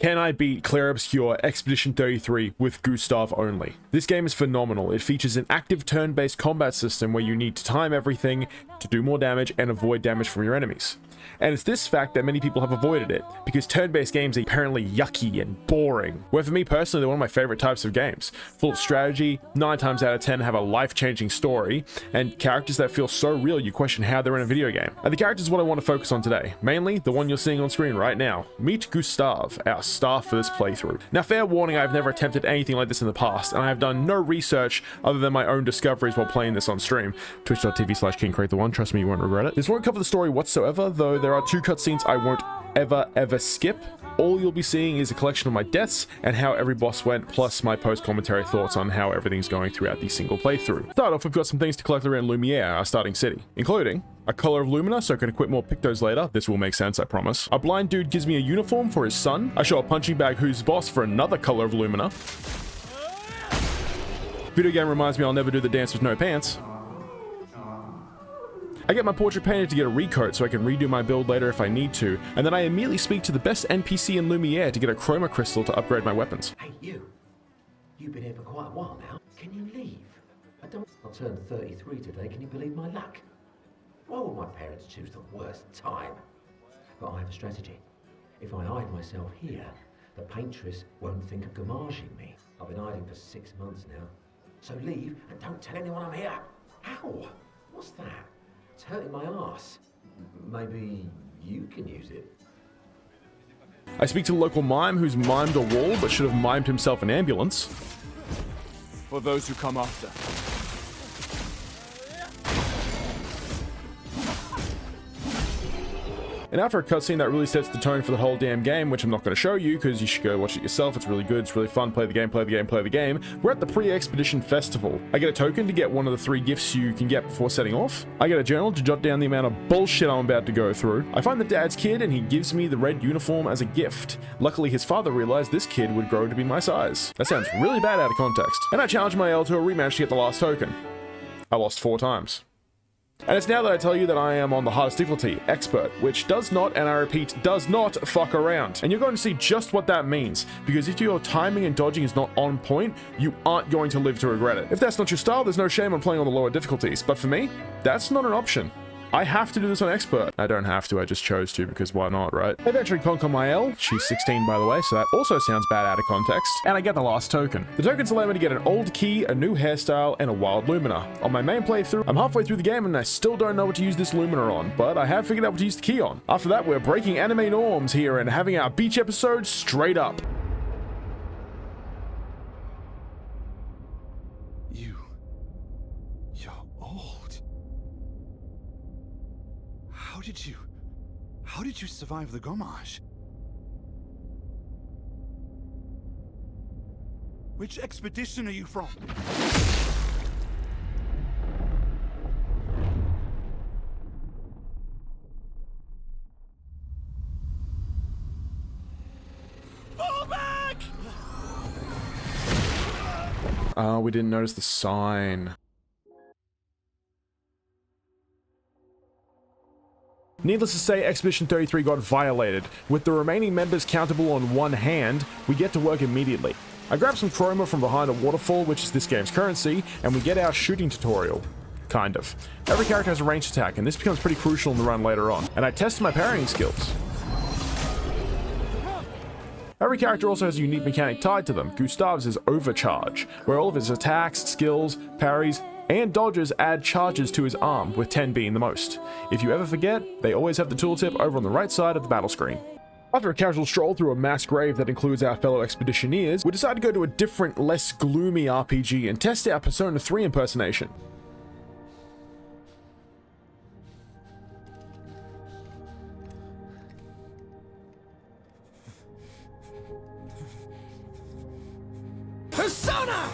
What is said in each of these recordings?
Can I beat Clair Obscur Expedition 33 with GUSTAVE only? This game is phenomenal. It features an active turn-based combat system where you need to time everything to do more damage and avoid damage from your enemies. And it's this fact that many people have avoided it, because turn-based games are apparently yucky and boring. Where for me personally, they're one of my favorite types of games. Full of strategy, 9 times out of 10 have a life-changing story, and characters that feel so real you question how they're in a video game. And the characters is what I want to focus on today. Mainly, the one you're seeing on screen right now. Meet GUSTAVE, our star for this playthrough. Now, fair warning, I've never attempted anything like this in the past, and I have done no research other than my own discoveries while playing this on stream. Twitch.tv/KingCrate1, trust me, you won't regret it. This won't cover the story whatsoever, though there are 2 cutscenes I won't ever skip. All you'll be seeing is a collection of my deaths and how every boss went, plus my post-commentary thoughts on how everything's going throughout the single playthrough. Start off, we've got some things to collect around Lumiere, our starting city, including a collar of Lumina so I can equip more Pictos later. This will make sense, I promise. A blind dude gives me a uniform for his son. I show a punching bag who's boss for another color of Lumina. Video game reminds me I'll never do the dance with no pants. I get my portrait painted to get a recoat so I can redo my build later if I need to, and then I immediately speak to the best NPC in Lumiere to get a chroma crystal to upgrade my weapons. Hey, you. You've been here for quite a while now. Can you leave? I'll turn 33 today, can you believe my luck? Why would my parents choose the worst time? But I have a strategy. If I hide myself here, the paintress won't think of gommaging me. I've been hiding for 6 months now. So leave and don't tell anyone I'm here. Ow! What's that? It's hurting my ass. Maybe you can use it. I speak to the local mime who's mimed a wall but should have mimed himself an ambulance. For those who come after. And after a cutscene that really sets the tone for the whole damn game, which I'm not going to show you because you should go watch it yourself. It's really good, it's really fun, play the game, we're at the pre-expedition festival. I get a token to get one of the 3 gifts you can get before setting off. I get a journal to jot down the amount of bullshit I'm about to go through. I find the dad's kid and he gives me the red uniform as a gift. Luckily his father realized this kid would grow to be my size. That sounds really bad out of context. And I challenge my L to a rematch to get the last token. I lost 4 times. And it's now that I tell you that I am on the hardest difficulty, Expert, which does not, and I repeat, does not fuck around. And you're going to see just what that means, because if your timing and dodging is not on point, you aren't going to live to regret it. If that's not your style, there's no shame on playing on the lower difficulties, but for me, that's not an option. I have to do this on Expert. I don't have to, I just chose to, because why not, right? I eventually conquer my L. She's 16, by the way, so that also sounds bad out of context. And I get the last token. The tokens allow me to get an old key, a new hairstyle, and a wild Lumina. On my main playthrough, I'm halfway through the game and I still don't know what to use this Lumina on, but I have figured out what to use the key on. After that, we're breaking anime norms here and having our beach episode straight up. You're old. How did you survive the gommage? Which expedition are you from? Fall back! We didn't notice the sign. Needless to say, Expedition 33 got violated. With the remaining members countable on one hand, we get to work immediately. I grab some chroma from behind a waterfall, which is this game's currency, and we get our shooting tutorial. Kind of. Every character has a ranged attack, and this becomes pretty crucial in the run later on. And I test my parrying skills. Every character also has a unique mechanic tied to them. GUSTAVE's is Overcharge, where all of his attacks, skills, parries, and dodges add charges to his arm, with 10 being the most. If you ever forget, they always have the tooltip over on the right side of the battle screen. After a casual stroll through a mass grave that includes our fellow expeditioneers, we decide to go to a different, less gloomy RPG and test our Persona 3 impersonation. Persona!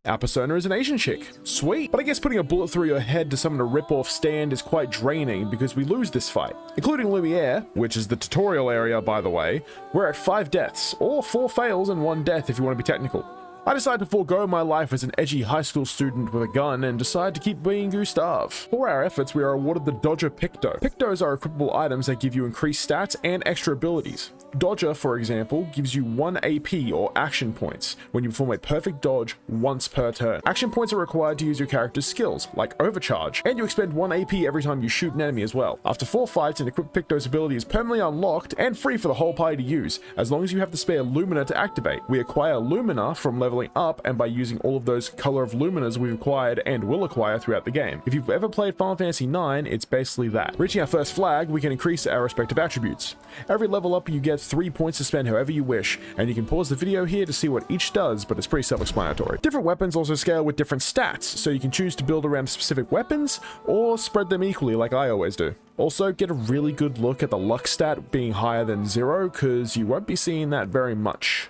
Our persona is an Asian chick. Sweet. But I guess putting a bullet through your head to summon a rip-off stand is quite draining because we lose this fight. Including Lumiere, which is the tutorial area by the way, we're at 5 deaths, or 4 fails and 1 death if you want to be technical. I decided to forego my life as an edgy high school student with a gun and decide to keep being GUSTAVE. For our efforts, we are awarded the Dodger Picto. Pictos are equipable items that give you increased stats and extra abilities. Dodger, for example, gives you 1 AP or action points when you perform a perfect dodge once per turn. Action points are required to use your character's skills, like Overcharge, and you expend 1 AP every time you shoot an enemy as well. After 4 fights, an equipped Picto's ability is permanently unlocked and free for the whole party to use, as long as you have the spare Lumina to activate. We acquire Lumina from leveling up and by using all of those color of Luminas we've acquired and will acquire throughout the game. If you've ever played Final Fantasy IX, it's basically that. Reaching our first flag, we can increase our respective attributes. Every level up, you get 3 points to spend however you wish, and you can pause the video here to see what each does, but it's pretty self-explanatory. Different weapons also scale with different stats, so you can choose to build around specific weapons, or spread them equally like I always do. Also, get a really good look at the luck stat being higher than 0, because you won't be seeing that very much.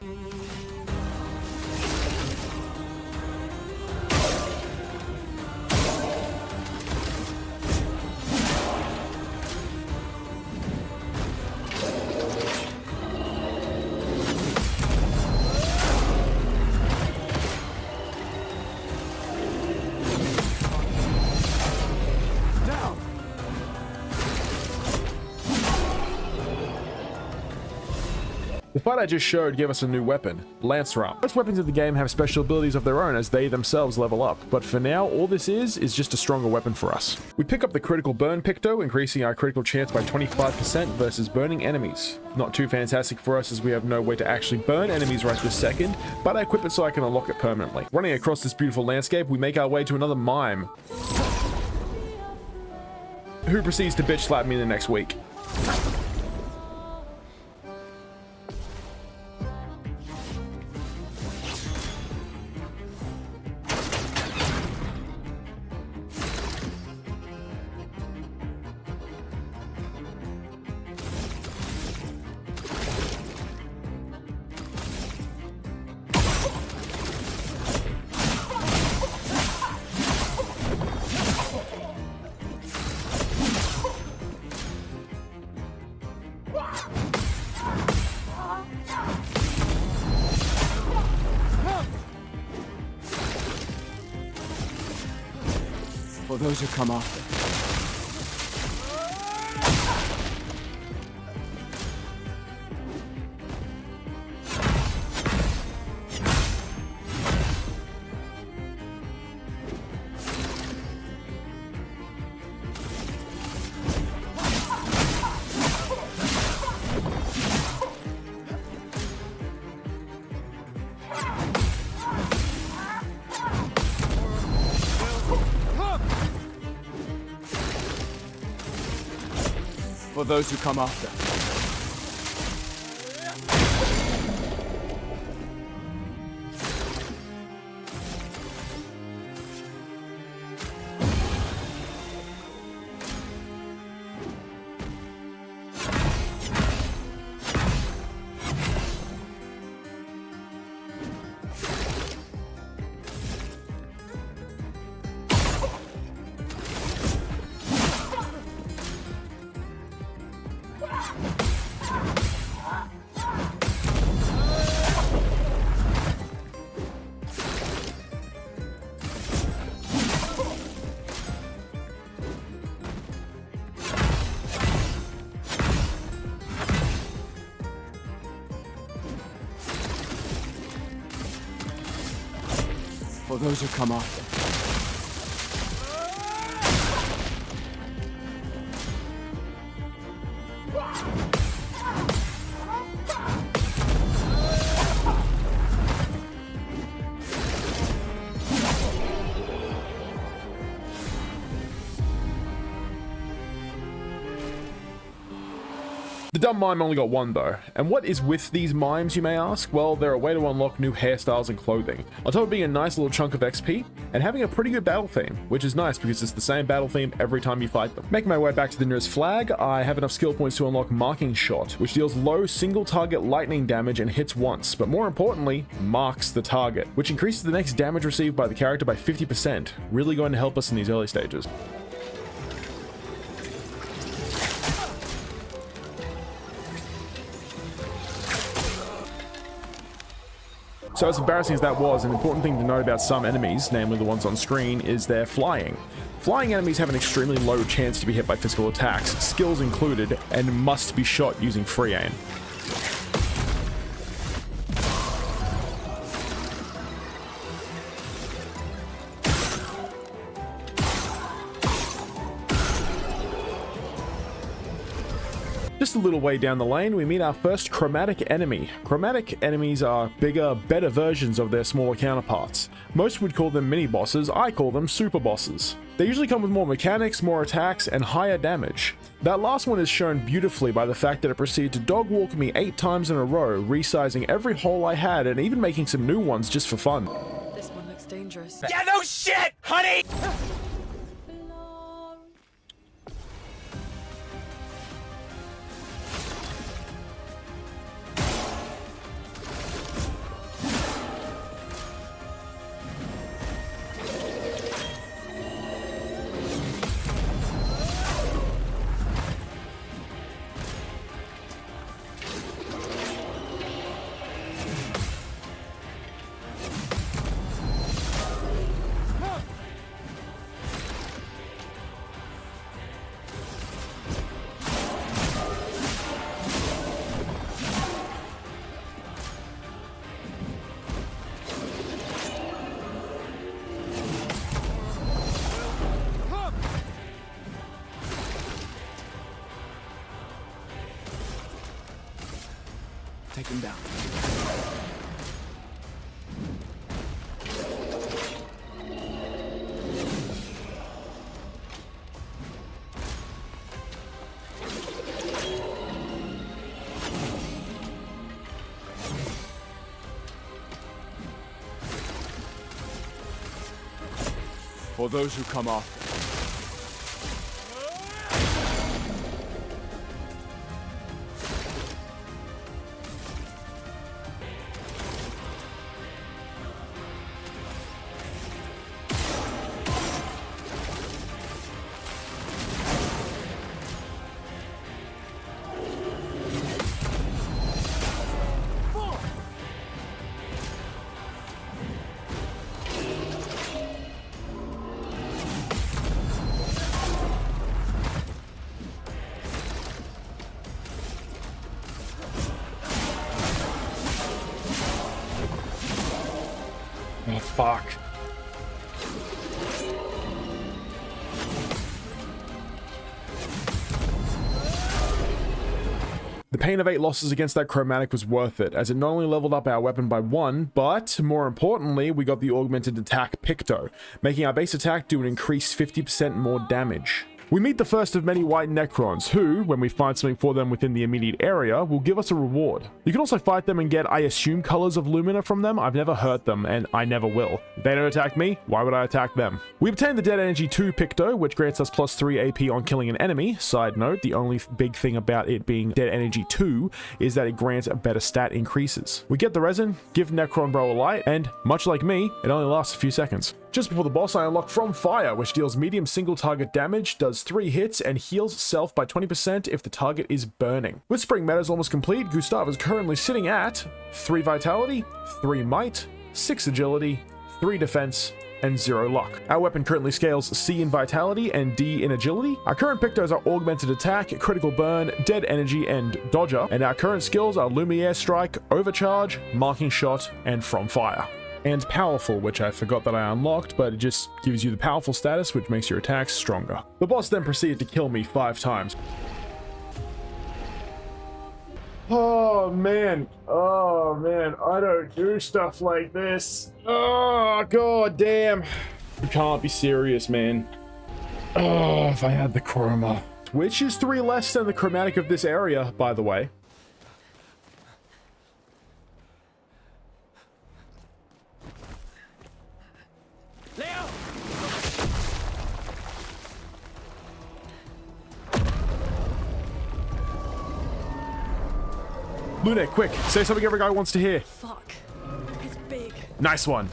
The fight I just showed gave us a new weapon, Lancer. Most weapons in the game have special abilities of their own as they themselves level up, but for now all this is just a stronger weapon for us. We pick up the critical burn Picto, increasing our critical chance by 25% versus burning enemies. Not too fantastic for us as we have no way to actually burn enemies right this second, but I equip it so I can unlock it permanently. Running across this beautiful landscape, we make our way to another mime, who proceeds to bitch slap me the next week. For those who come after. For those who come after. For those who come after. The dumb mime only got 1 though. And what is with these mimes, you may ask? Well, they're a way to unlock new hairstyles and clothing, on top of being a nice little chunk of XP, and having a pretty good battle theme, which is nice because it's the same battle theme every time you fight them. Making my way back to the nearest flag, I have enough skill points to unlock Marking Shot, which deals low single target lightning damage and hits once, but more importantly, marks the target, which increases the next damage received by the character by 50%, really going to help us in these early stages. So as embarrassing as that was, an important thing to note about some enemies, namely the ones on screen, is their flying. Flying enemies have an extremely low chance to be hit by physical attacks, skills included, and must be shot using free aim. Just a little way down the lane, we meet our first chromatic enemy. Chromatic enemies are bigger, better versions of their smaller counterparts. Most would call them mini-bosses, I call them super bosses. They usually come with more mechanics, more attacks, and higher damage. That last one is shown beautifully by the fact that it proceeded to dog walk me 8 times in a row, resizing every hole I had and even making some new ones just for fun. This one looks dangerous. Yeah, no shit, honey! Take him down. For those who come after. Oh, fuck. The pain of 8 losses against that chromatic was worth it, as it not only leveled up our weapon by 1, but, more importantly, we got the augmented attack Picto, making our base attack do an increased 50% more damage. We meet the first of many white Necrons, who, when we find something for them within the immediate area, will give us a reward. You can also fight them and get, I assume, colors of Lumina from them. I've never hurt them, and I never will. If they don't attack me, why would I attack them? We obtained the Dead Energy 2 Picto, which grants us plus 3 AP on killing an enemy. Side note, the only big thing about it being Dead Energy 2 is that it grants better stat increases. We get the resin, give Necron Bro a light, and, much like me, it only lasts a few seconds. Just before the boss, I unlock From Fire, which deals medium single target damage, does 3 hits, and heals self by 20% if the target is burning. With Spring Meadows almost complete, GUSTAVE is currently sitting at 3 Vitality, 3 Might, 6 Agility, 3 Defense, and 0 Luck. Our weapon currently scales C in Vitality and D in Agility. Our current Pictos are Augmented Attack, Critical Burn, Dead Energy, and Dodger, and our current skills are Lumiere Strike, Overcharge, Marking Shot, and From Fire. And Powerful, which I forgot that I unlocked, but it just gives you the powerful status, which makes your attacks stronger. The boss then proceeded to kill me 5 times. Oh man, I don't do stuff like this. Oh, god damn. You can't be serious, man. Oh, if I had the chroma. Which is 3 less than the chromatic of this area, by the way. Lune, quick, say something every guy wants to hear. Fuck. It's big. Nice one.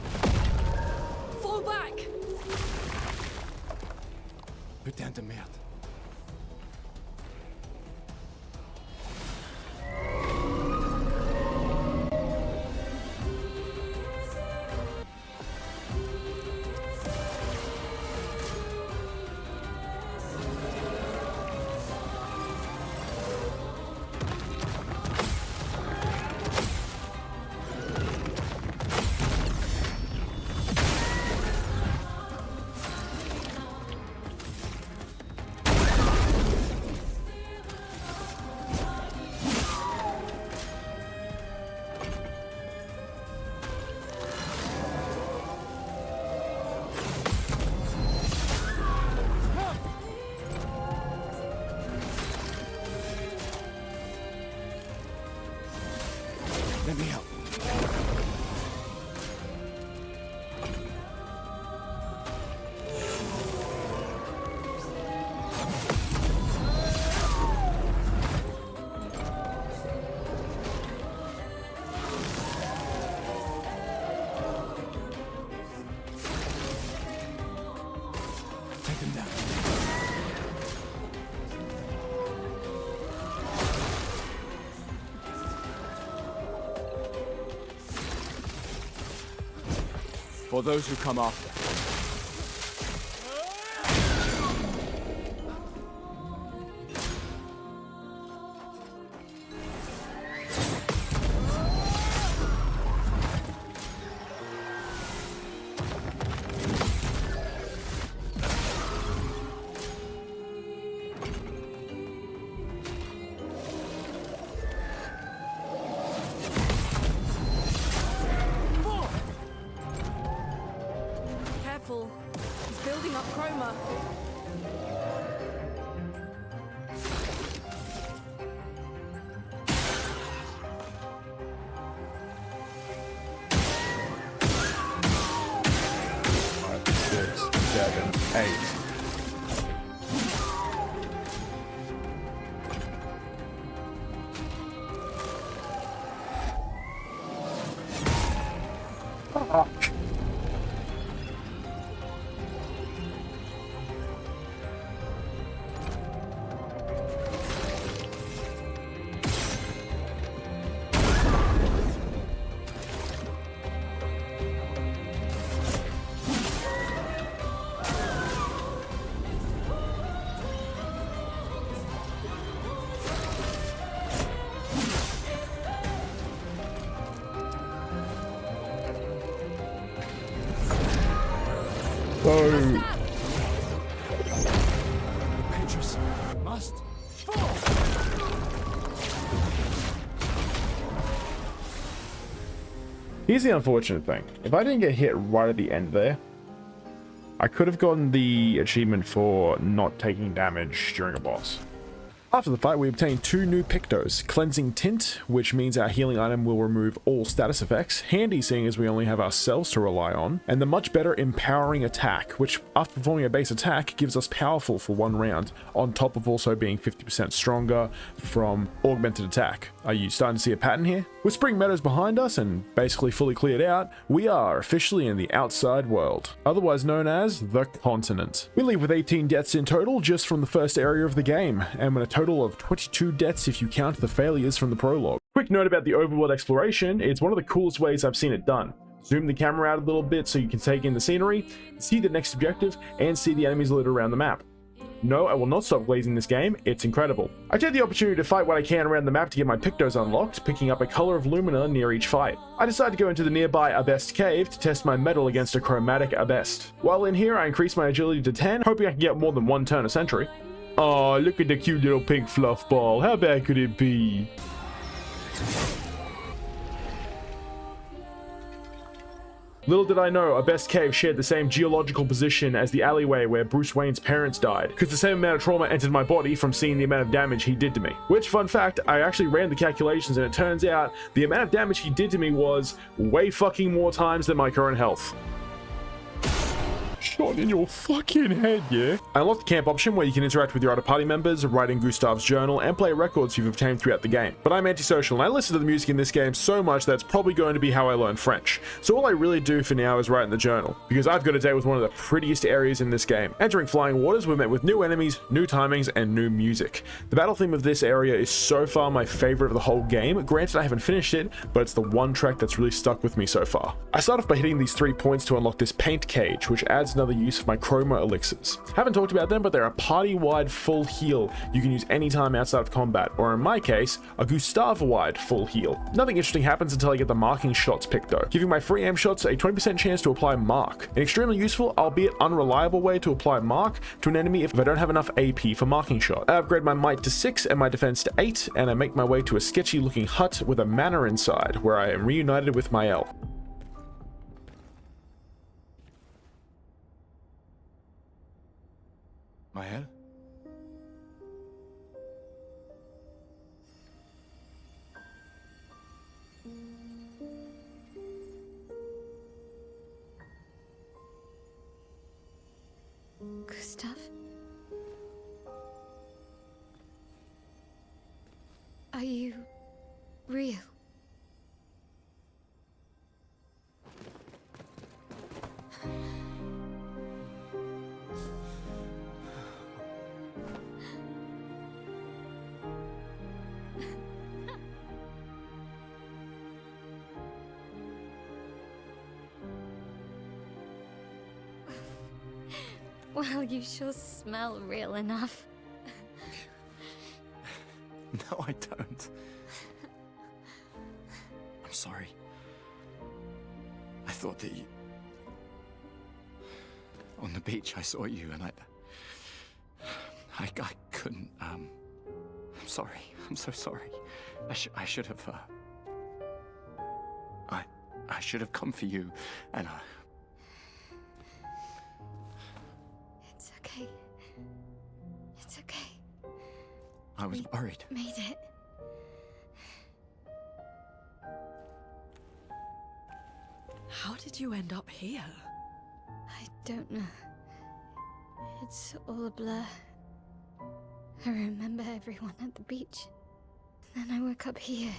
Fall back. Putain de merde. Let me help. Take him down. For those who come after. Careful. He's building up chroma. Five, 6, 7, 8. So Petrus must fall. here's the unfortunate thing. If I didn't get hit right at the end there, I could have gotten the achievement for not taking damage during a boss. After the fight, we obtained 2 new Pictos. Cleansing Tint, which means our healing item will remove all status effects, handy seeing as we only have ourselves to rely on, and the much better Empowering Attack, which after performing a base attack gives us powerful for 1 round, on top of also being 50% stronger from augmented attack. Are you starting to see a pattern here? With Spring Meadows behind us and basically fully cleared out, we are officially in the outside world, otherwise known as the continent. We leave with 18 deaths in total just from the first area of the game, and with a total of 22 deaths if you count the failures from the prologue. Quick note about the overworld exploration, it's one of the coolest ways I've seen it done. Zoom the camera out a little bit so you can take in the scenery, see the next objective, and see the enemies littered around the map. No, I will not stop glazing this game, it's incredible. I take the opportunity to fight what I can around the map to get my Pictos unlocked, picking up a color of lumina near each fight. I decide to go into the nearby Abest cave to test my metal against a chromatic Abest. While in here, I increase my agility to 10, hoping I can get more than 1 turn a sentry. Oh, look at the cute little pink fluff ball, how bad could it be? Little did I know, Abest Cave shared the same geological position as the alleyway where Bruce Wayne's parents died, because the same amount of trauma entered my body from seeing the amount of damage he did to me. Which, fun fact, I actually ran the calculations and it turns out the amount of damage he did to me was way fucking more times than my current health. Shot in your fucking head, yeah? I unlocked the camp option where you can interact with your other party members, write in Gustave's journal, and play records you've obtained throughout the game. But I'm antisocial and I listen to the music in this game so much that's probably going to be how I learn French. So all I really do for now is write in the journal, because I've got a day with one of the prettiest areas in this game. Entering Flying Waters, we're met with new enemies, new timings, and new music. The battle theme of this area is so far my favorite of the whole game. Granted, I haven't finished it, but it's the one track that's really stuck with me so far. I start off by hitting these 3 points to unlock this paint cage, which adds another use of my chroma elixirs. Haven't talked about them, but they're a party-wide full heal you can use anytime outside of combat, or in my case, a Gustave-wide full heal. Nothing interesting happens until I get the marking shots picked though, giving my free aim shots a 20% chance to apply mark. An extremely useful, albeit unreliable way to apply mark to an enemy if I don't have enough AP for marking shot. I upgrade my might to 6 and my defense to 8, and I make my way to a sketchy looking hut with a manor inside, where I am reunited with my elf. Mael? Are you real? Well, you sure smell real enough. No, I don't. I'm sorry. I thought that you... On the beach, I saw you and I couldn't, I'm sorry. I'm so sorry. I should have, I should have come for you and, It's okay. It's okay. I was worried. Made it. How did you end up here? I don't know. It's all a blur. I remember everyone at the beach. Then I woke up here.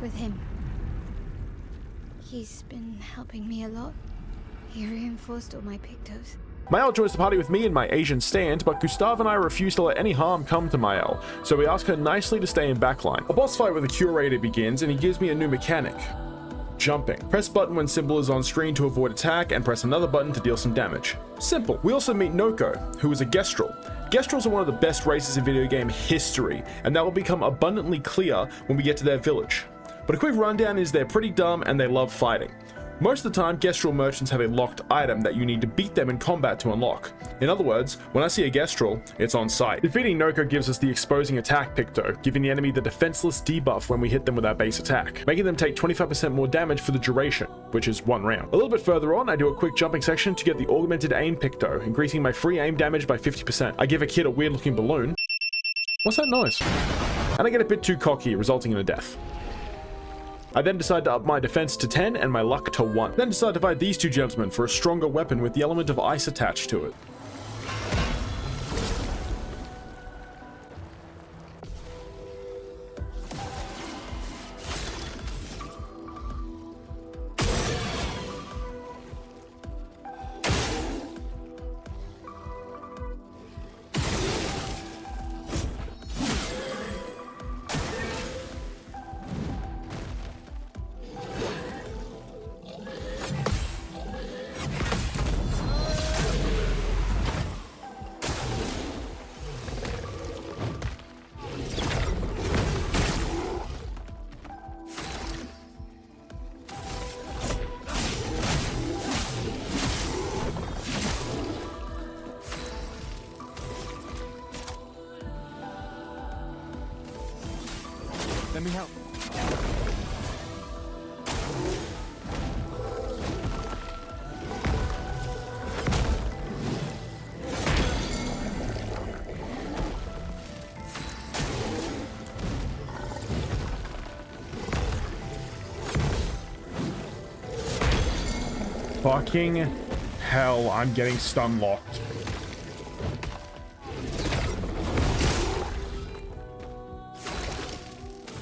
With him. He's been helping me a lot. He reinforced all my pictos. Mael joins the party with me and my Asian stand, but Gustave and I refuse to let any harm come to Mael, so we ask her nicely to stay in backline. A boss fight with a curator begins, and he gives me a new mechanic. Jumping. Press button when symbol is on screen to avoid attack, and press another button to deal some damage. Simple. We also meet Noko, who is a Gestrel. Gestrels are one of the best races in video game history, and that will become abundantly clear when we get to their village. But a quick rundown is they're pretty dumb and they love fighting. Most of the time, Gestrel merchants have a locked item that you need to beat them in combat to unlock. In other words, when I see a Gestrel, it's on sight. Defeating Noko gives us the exposing attack picto, giving the enemy the defenseless debuff when we hit them with our base attack, making them take 25% more damage for the duration, which is 1 round. A little bit further on, I do a quick jumping section to get the augmented aim picto, increasing my free aim damage by 50%. I give a kid a weird looking balloon. What's that noise? And I get a bit too cocky, resulting in a death. I then decide to up my defense to 10 and my luck to 1. Then decide to fight these two gentlemen for a stronger weapon with the element of ice attached to it. Let me help. Fucking hell, I'm getting stun locked.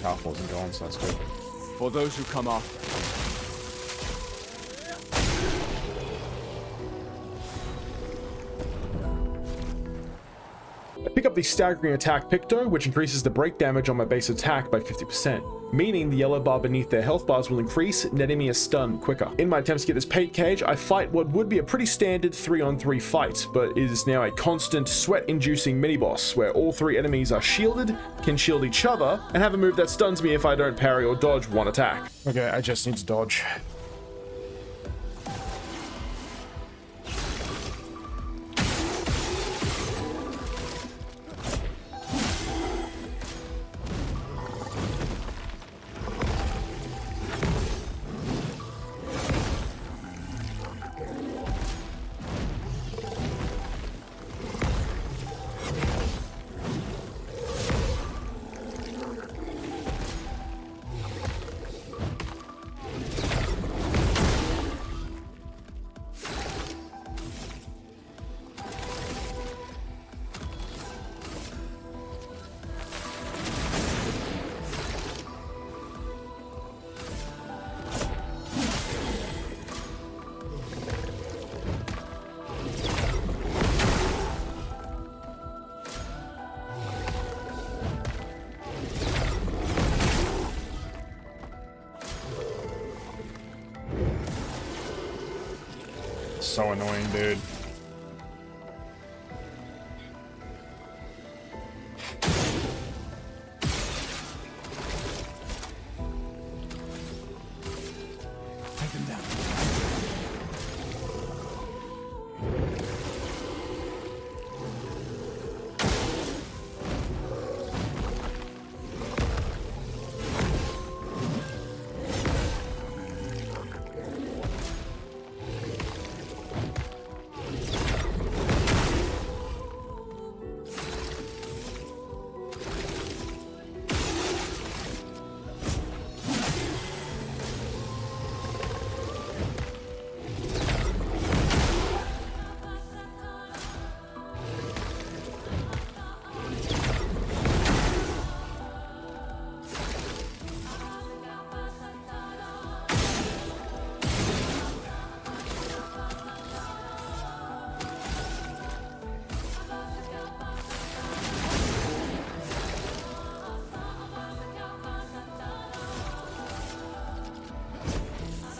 Half wasn't gone, so that's good. For those who come after. I pick up the staggering attack picto, which increases the break damage on my base attack by 50%, meaning the yellow bar beneath their health bars will increase, netting me a stun quicker. In my attempts to get this paint cage, I fight what would be a pretty standard 3-on-3 fight, but is now a constant sweat-inducing mini-boss, where all 3 enemies are shielded, can shield each other, and have a move that stuns me if I don't parry or dodge one attack. Okay, I just need to dodge. So annoying, dude. Take them down.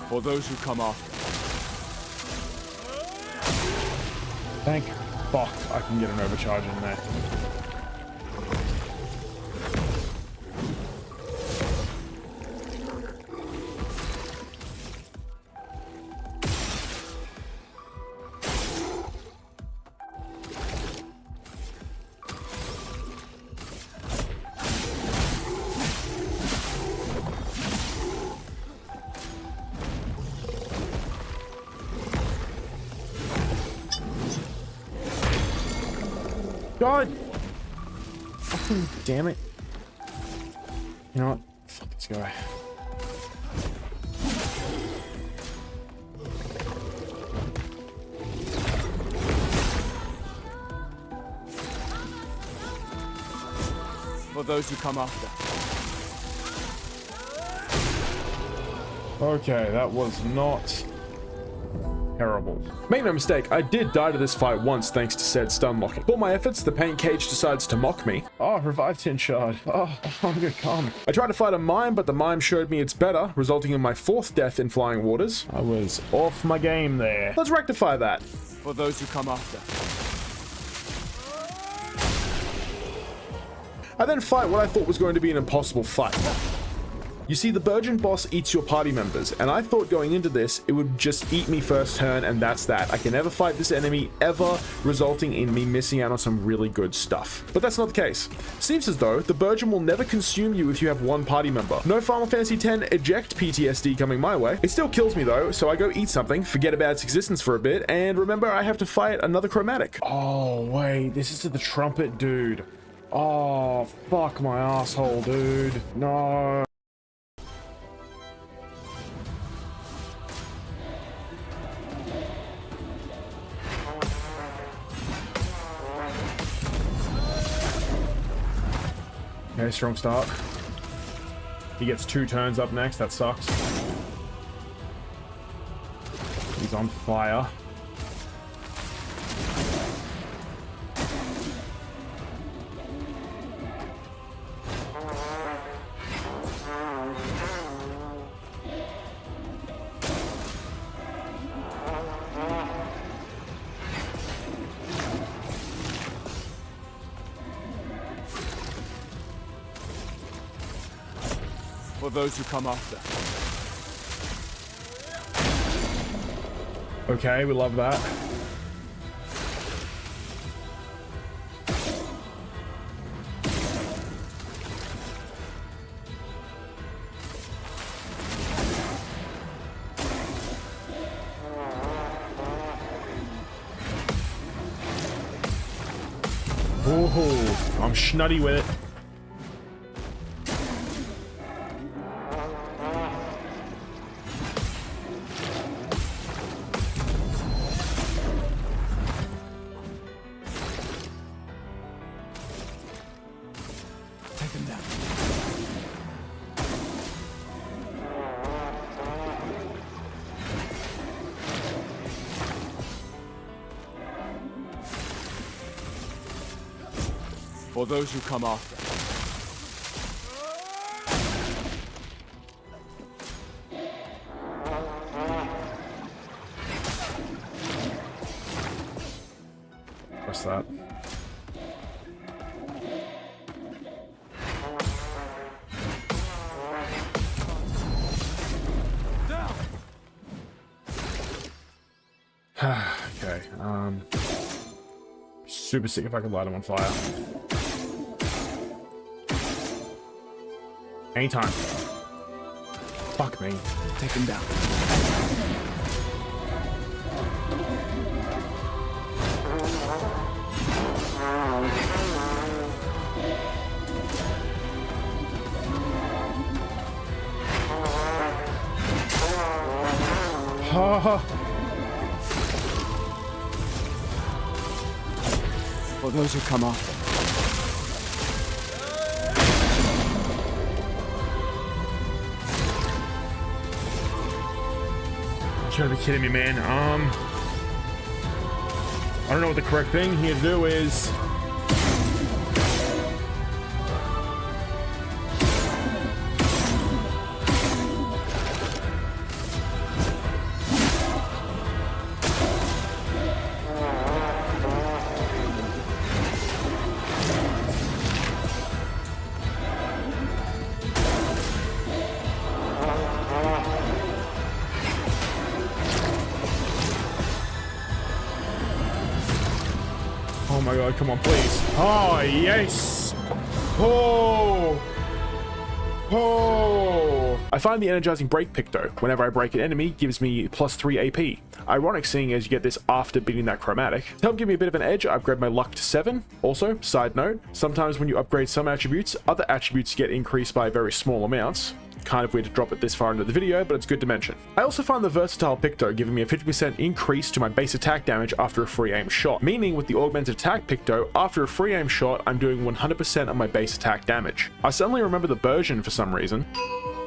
For those who come after. Thank fuck I can get an overcharge in there. God! Fucking damn it. You know what? Fuck this guy. For those who come after. Okay, that was not terrible. Make no mistake, I did die to this fight once thanks to said stun locking. For my efforts, the paint cage decides to mock me. Oh, revive tin shard. Oh, I'm good, calm. I tried to fight a mime, but the mime showed me it's better, resulting in my 4th death in flying waters. I was off my game there. Let's rectify that. For those who come after. I then fight what I thought was going to be an impossible fight. You see, the Burgeon boss eats your party members, and I thought going into this, it would just eat me first turn, and that's that. I can never fight this enemy ever, resulting in me missing out on some really good stuff. But that's not the case. Seems as though the Burgeon will never consume you if you have one party member. No Final Fantasy X eject PTSD coming my way. It still kills me though, so I go eat something, forget about its existence for a bit, and remember I have to fight another chromatic. Oh wait, this is the trumpet dude. Oh, fuck my asshole, dude. No. Okay, strong start. He gets 2 turns up next, that sucks. He's on fire. For those who come after. Okay, we love that. Ooh, I'm schnutty with it. Take them down. For those who come after. press that. Okay, super sick if I could light him on fire. Anytime. Fuck me. Take him down. For those who come after. You gotta be kidding me, man. I don't know what the correct thing here to do is. Oh my god, come on, please. Oh, yes. Oh. Oh. I find the energizing break pick though. Whenever I break an enemy, gives me +3 AP. Ironic seeing as you get this after beating that chromatic. To help give me a bit of an edge, I upgrade my luck to 7. Also, side note, sometimes when you upgrade some attributes, other attributes get increased by very small amounts. Kind of weird to drop it this far into the video, but it's good to mention. I also find the versatile Picto giving me a 50% increase to my base attack damage after a free aim shot, meaning with the augmented attack Picto, after a free aim shot, I'm doing 100% of my base attack damage. I suddenly remember the Burgeon for some reason.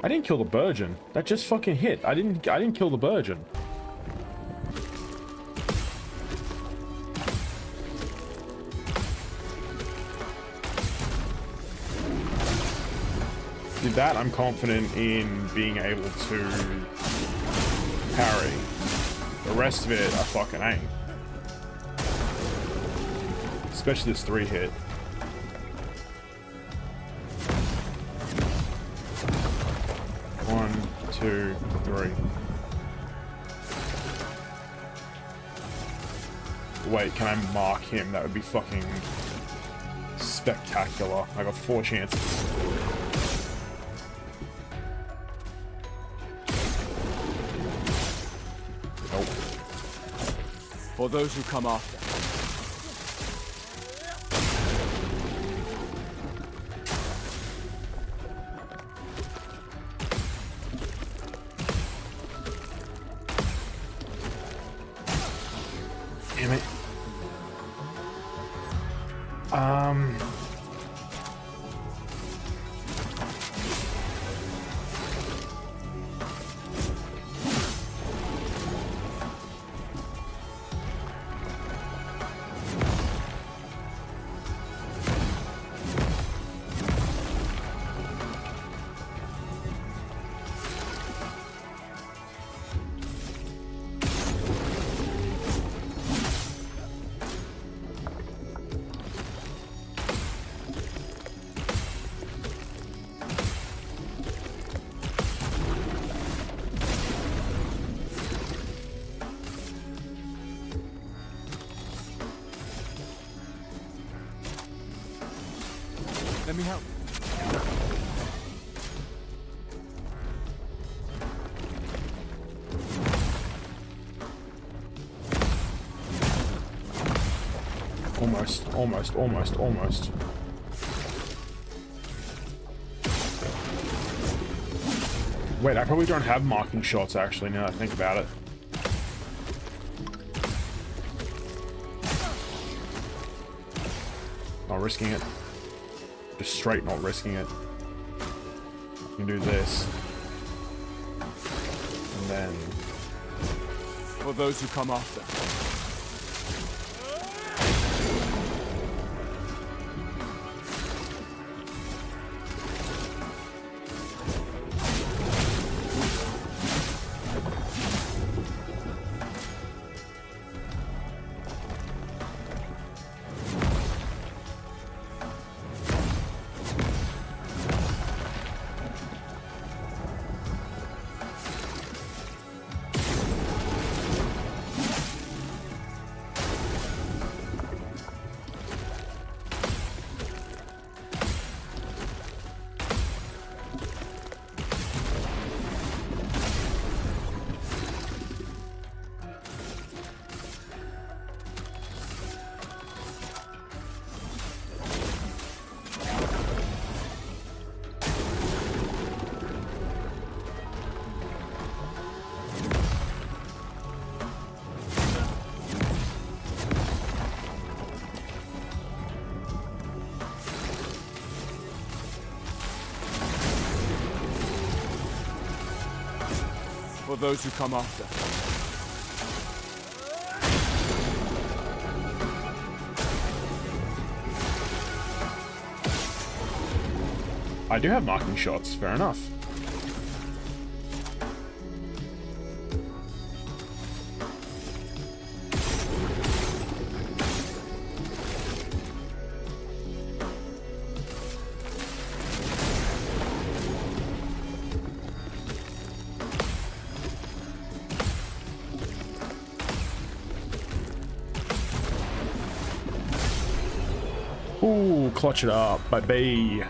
I didn't kill the Burgeon. That just fucking hit. I didn't kill the Burgeon. Did that, I'm confident in being able to parry. The rest of it, I fucking ain't. Especially this 3-hit. One, two, three. Wait, can I mark him? That would be fucking spectacular. I got 4 chances. Nope. For those who come after. Damn it. Let me help. Almost. Wait, I probably don't have marking shots actually, now that I think about it. Not risking it. Just straight not risking it. I can do this. And then... For those who come after. For those who come after. I do have marking shots, fair enough. Ooh, clutch it up, baby.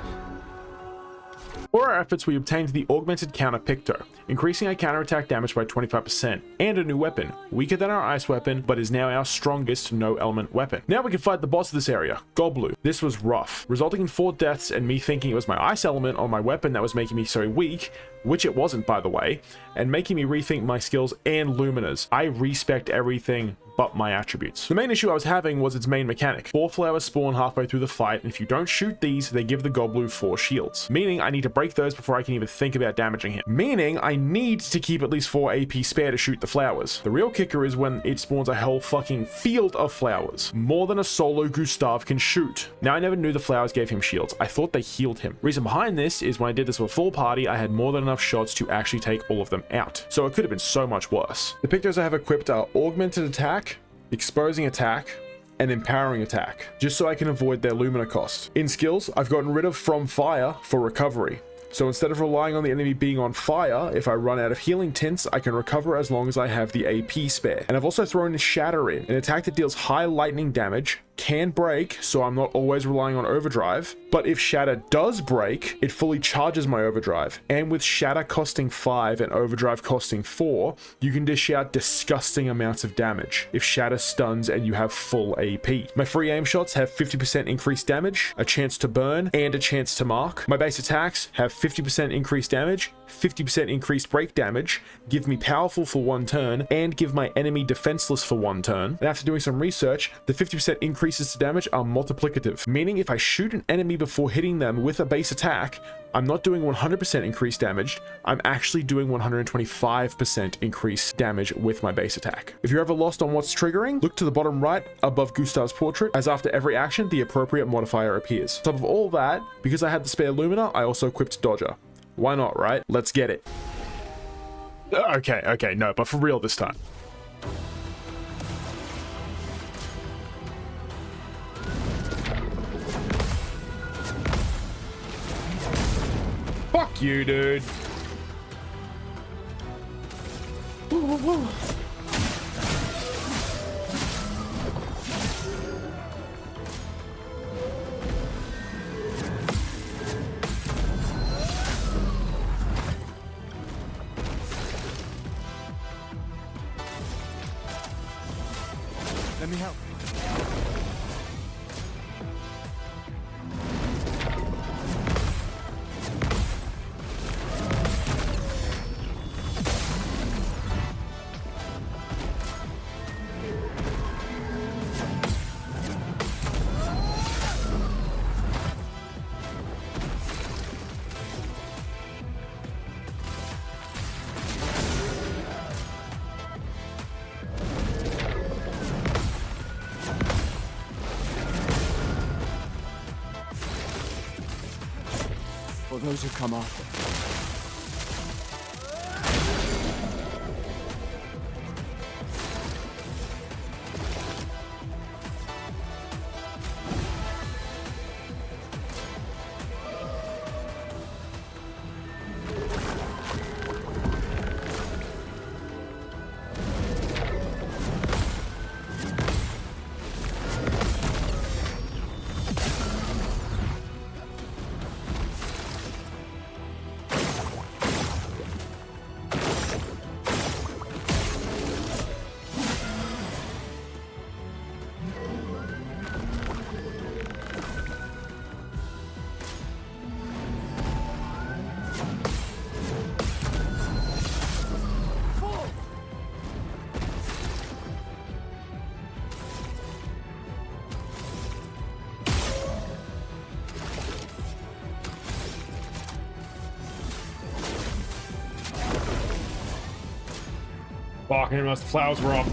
For our efforts, we obtained the augmented counter Picto, increasing our counterattack damage by 25%, and a new weapon, weaker than our ice weapon, but is now our strongest no-element weapon. Now we can fight the boss of this area, Goblu. This was rough, resulting in 4 deaths and me thinking it was my ice element on my weapon that was making me so weak, which it wasn't, by the way, and making me rethink my skills and luminas. I respect everything but my attributes. The main issue I was having was its main mechanic. 4 flowers spawn halfway through the fight, and if you don't shoot these, they give the Goblu 4 shields. Meaning I need to break those before I can even think about damaging him. Meaning I need to keep at least 4 AP spare to shoot the flowers. The real kicker is when it spawns a whole fucking field of flowers. More than a solo GUSTAVE can shoot. Now I never knew the flowers gave him shields. I thought they healed him. Reason behind this is when I did this with a full party, I had more than enough shots to actually take all of them out. So it could have been so much worse. The Pictos I have equipped are augmented attack, exposing attack, and empowering attack, just so I can avoid their Lumina cost. In skills, I've gotten rid of From Fire for recovery. So instead of relying on the enemy being on fire, if I run out of healing tints, I can recover as long as I have the AP spare. And I've also thrown Shatter in, an attack that deals high lightning damage, can break, so I'm not always relying on overdrive, but if Shatter does break, it fully charges my overdrive. And with Shatter costing 5 and overdrive costing 4, you can dish out disgusting amounts of damage if Shatter stuns and you have full AP. My free aim shots have 50% increased damage, a chance to burn, and a chance to mark. My base attacks have 50% increased damage, 50% increased break damage, give me powerful for 1 turn, and give my enemy defenseless for 1 turn. And after doing some research, the 50% increases to damage are multiplicative, meaning if I shoot an enemy before hitting them with a base attack, I'm not doing 100% increased damage, I'm actually doing 125% increased damage with my base attack. If you're ever lost on what's triggering, look to the bottom right above GUSTAVE's portrait, as after every action, the appropriate modifier appears. On top of all that, because I had the spare Lumina, I also equipped Dodger. Why not, right? Let's get it. Okay, no, but for real this time. Fuck you, dude. Woo. Let me help. For those who come after. Fuck, I didn't realize the flowers were up.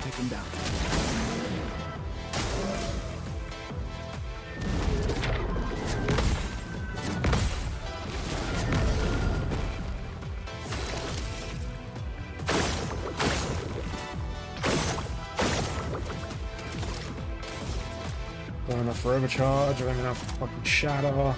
Take him down. Don't enough forever charge, I don't enough fucking shatter.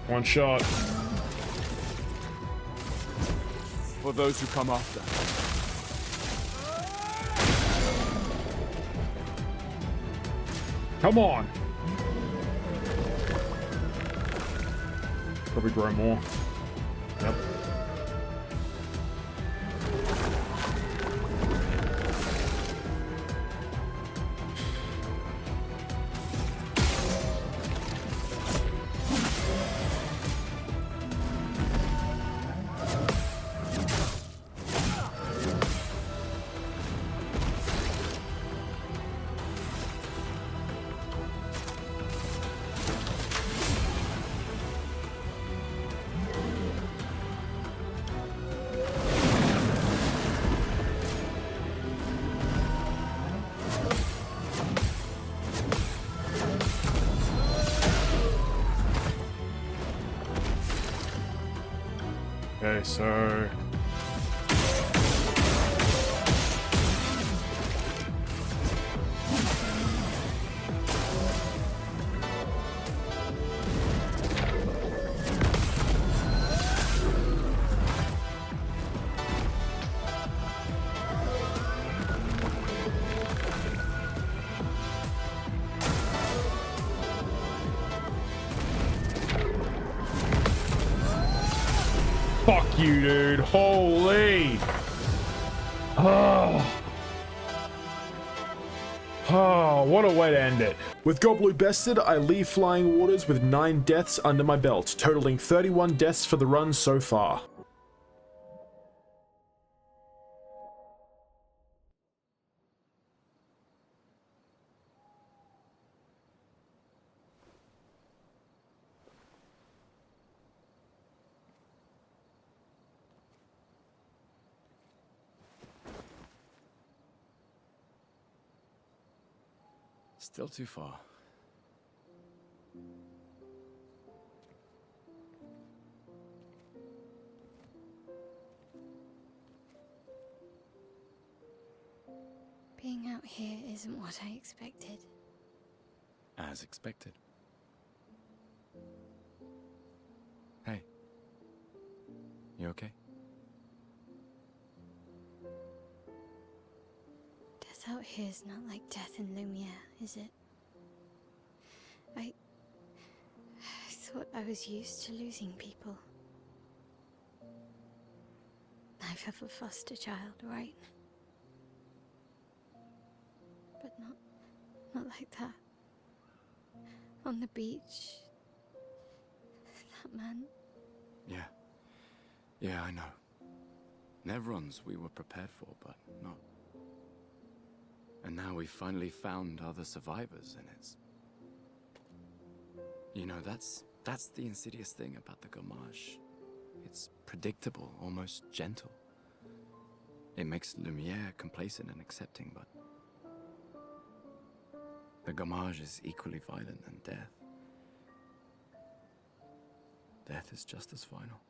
One shot. For those who come after. Come on. Probably grow more. Yep. Okay, so... Fuck you, dude. Holy. Oh. Oh, what a way to end it. With Goblu bested, I leave Flying Waters with 9 deaths under my belt, totaling 31 deaths for the run so far. Still too far. out here isn't what I expected. As expected. Hey. You okay? Death out here's not like death in Lumiere, is it? I thought I was used to losing people. I've have a foster child, right? But not like that. On the beach. That man. Yeah. Yeah, I know. Nevrons we were prepared for, but not. And now we've finally found other survivors, and it's... You know, that's the insidious thing about the Gamage. It's predictable, almost gentle. It makes Lumiere complacent and accepting, but... The Gamage is equally violent than death. Death is just as final.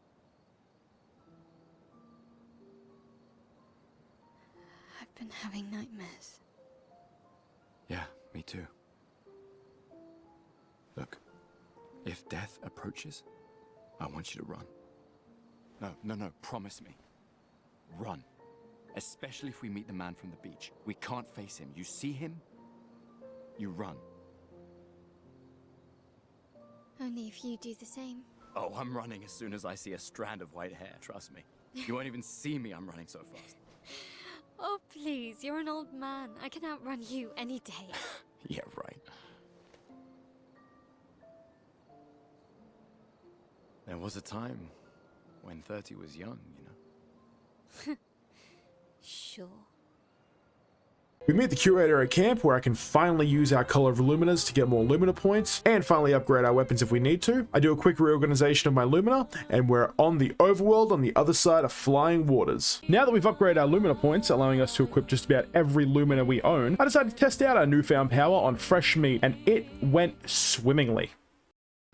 I've been having nightmares. Yeah, me too. Look, if death approaches, I want you to run. No, promise me. Run. Especially if we meet the man from the beach. We can't face him. You see him, you run. Only if you do the same. Oh, I'm running as soon as I see a strand of white hair, trust me. You won't even see me, I'm running so fast. Oh, please, you're an old man. I can outrun you any day. Yeah, right. There was a time when 30 was young, you know? Sure. We meet the curator at camp, where I can finally use our color of luminas to get more lumina points and finally upgrade our weapons if we need to. I do a quick reorganization of my lumina, and we're on the overworld on the other side of flying waters. Now that we've upgraded our lumina points, allowing us to equip just about every lumina we own, I decided to test out our newfound power on fresh meat, and it went swimmingly.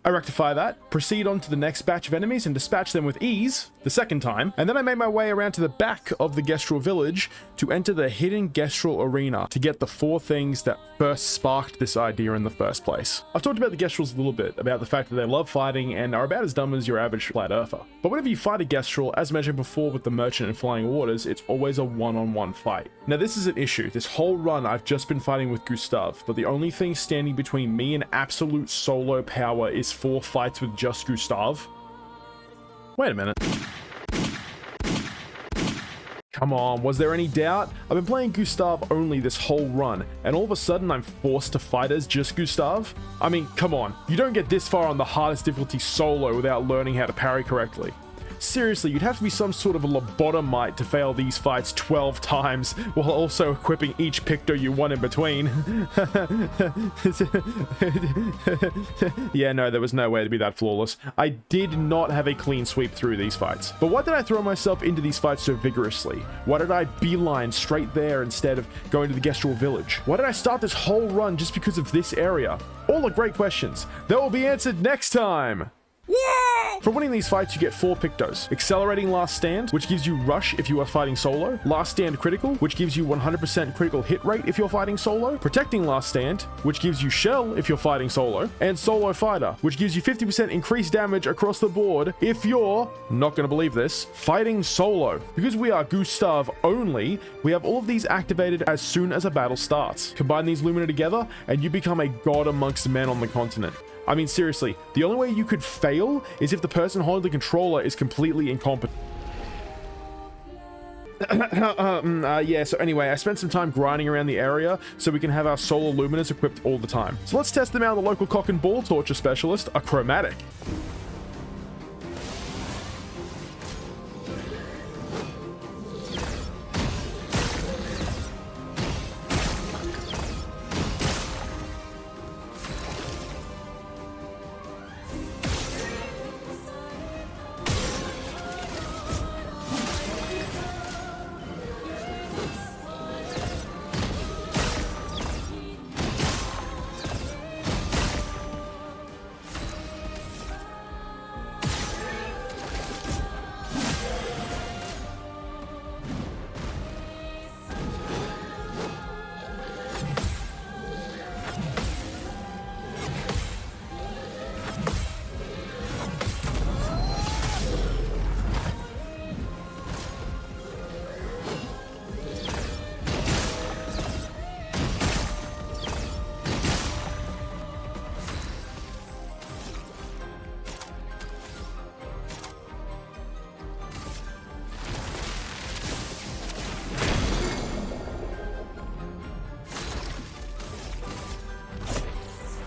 I rectify that, proceed on to the next batch of enemies and dispatch them with ease the second time, and then I make my way around to the back of the Gestrel village to enter the hidden Gestrel arena to get the 4 things that first sparked this idea in the first place. I've talked about the Gestrels a little bit, about the fact that they love fighting and are about as dumb as your average flat earther. But whenever you fight a Gestrel, as mentioned before with the Merchant and Flying Waters, it's always a one-on-one fight. Now this is an issue. This whole run I've just been fighting with GUSTAVE, but the only thing standing between me and absolute solo power is 4 fights with just GUSTAVE. Wait a minute. Come on, was there any doubt? I've been playing GUSTAVE only this whole run, and all of a sudden I'm forced to fight as just GUSTAVE? I mean, come on, you don't get this far on the hardest difficulty solo without learning how to parry correctly. Seriously, you'd have to be some sort of a lobotomite to fail these fights 12 times while also equipping each picto you want in between. Yeah, no, there was no way to be that flawless. I did not have a clean sweep through these fights. But why did I throw myself into these fights so vigorously? Why did I beeline straight there instead of going to the Gestrel village? Why did I start this whole run just because of this area? All are great questions that will be answered next time. For winning these fights, you get 4 pictos. Accelerating Last Stand, which gives you Rush if you are fighting solo. Last Stand Critical, which gives you 100% critical hit rate if you're fighting solo. Protecting Last Stand, which gives you Shell if you're fighting solo. And Solo Fighter, which gives you 50% increased damage across the board if you're, not gonna believe this, fighting solo. Because we are GUSTAVE only, we have all of these activated as soon as a battle starts. Combine these Lumina together, and you become a god amongst men on the continent. I mean, seriously, the only way you could fail is if the person holding the controller is completely incompetent. Yeah, so anyway, I spent some time grinding around the area so we can have our solar luminas equipped all the time. So let's test them out on the local cock and ball torture specialist, a chromatic.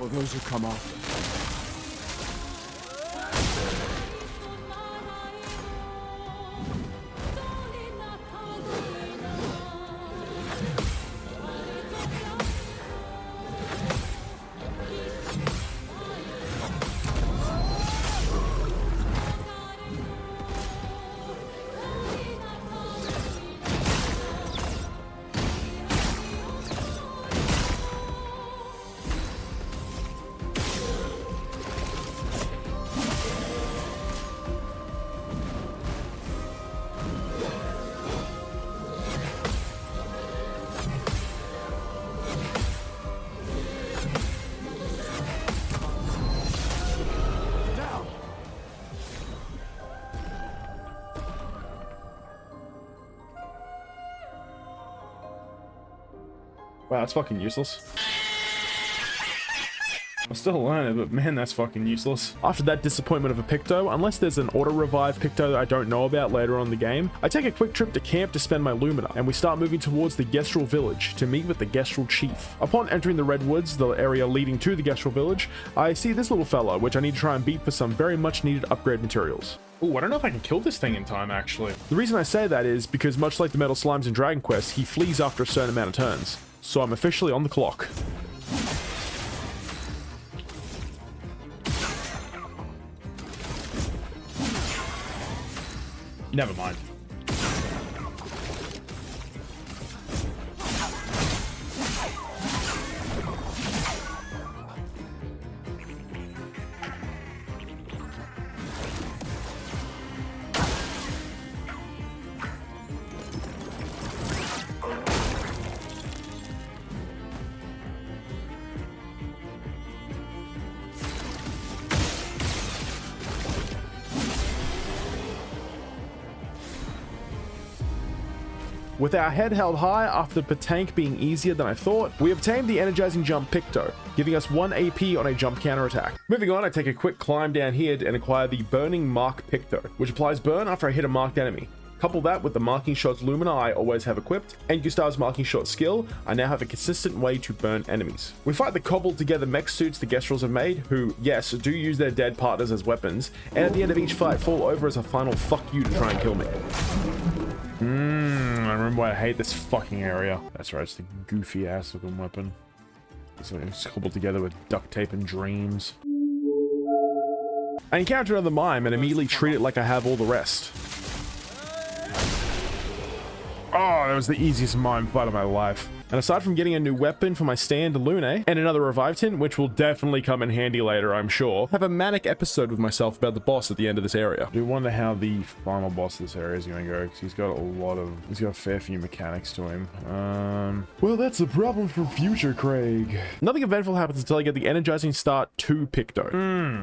For those who come after. Wow, that's fucking useless. I'm still learning, but man, that's fucking useless. After that disappointment of a Picto, unless there's an auto-revive Picto that I don't know about later on in the game, I take a quick trip to camp to spend my Lumina, and we start moving towards the Gestrel village to meet with the Gestrel chief. Upon entering the Redwoods, the area leading to the Gestrel village, I see this little fella, which I need to try and beat for some very much needed upgrade materials. Ooh, I don't know if I can kill this thing in time, actually. The reason I say that is because much like the Metal Slimes in Dragon Quest, he flees after a certain amount of turns. So I'm officially on the clock. Never mind. With our head held high after Patank being easier than I thought, we obtained the energizing jump Picto, giving us 1 AP on a jump counterattack. Moving on, I take a quick climb down here and acquire the Burning Mark Picto, which applies burn after I hit a marked enemy. Couple that with the Marking Shots Lumina I always have equipped, and Gustave's Marking Shot skill, I now have a consistent way to burn enemies. We fight the cobbled together mech suits the Gestrels have made, who, yes, do use their dead partners as weapons, and at the end of each fight fall over as a final fuck you to try and kill me. I remember why I hate this fucking area. That's right, it's the goofy ass looking weapon. So it's cobbled together with duct tape and dreams. I encounter another mime and immediately treat it like I have all the rest. Oh, that was the easiest mime fight of my life. And aside from getting a new weapon for my stand Lune and another revive tin, which will definitely come in handy later, I'm sure, I have a manic episode with myself about the boss at the end of this area. I do wonder how the final boss of this area is going to go, because he's got a fair few mechanics to him. Well, that's the problem for future Craig. Nothing eventful happens until I get the Energizing Start 2 Picto.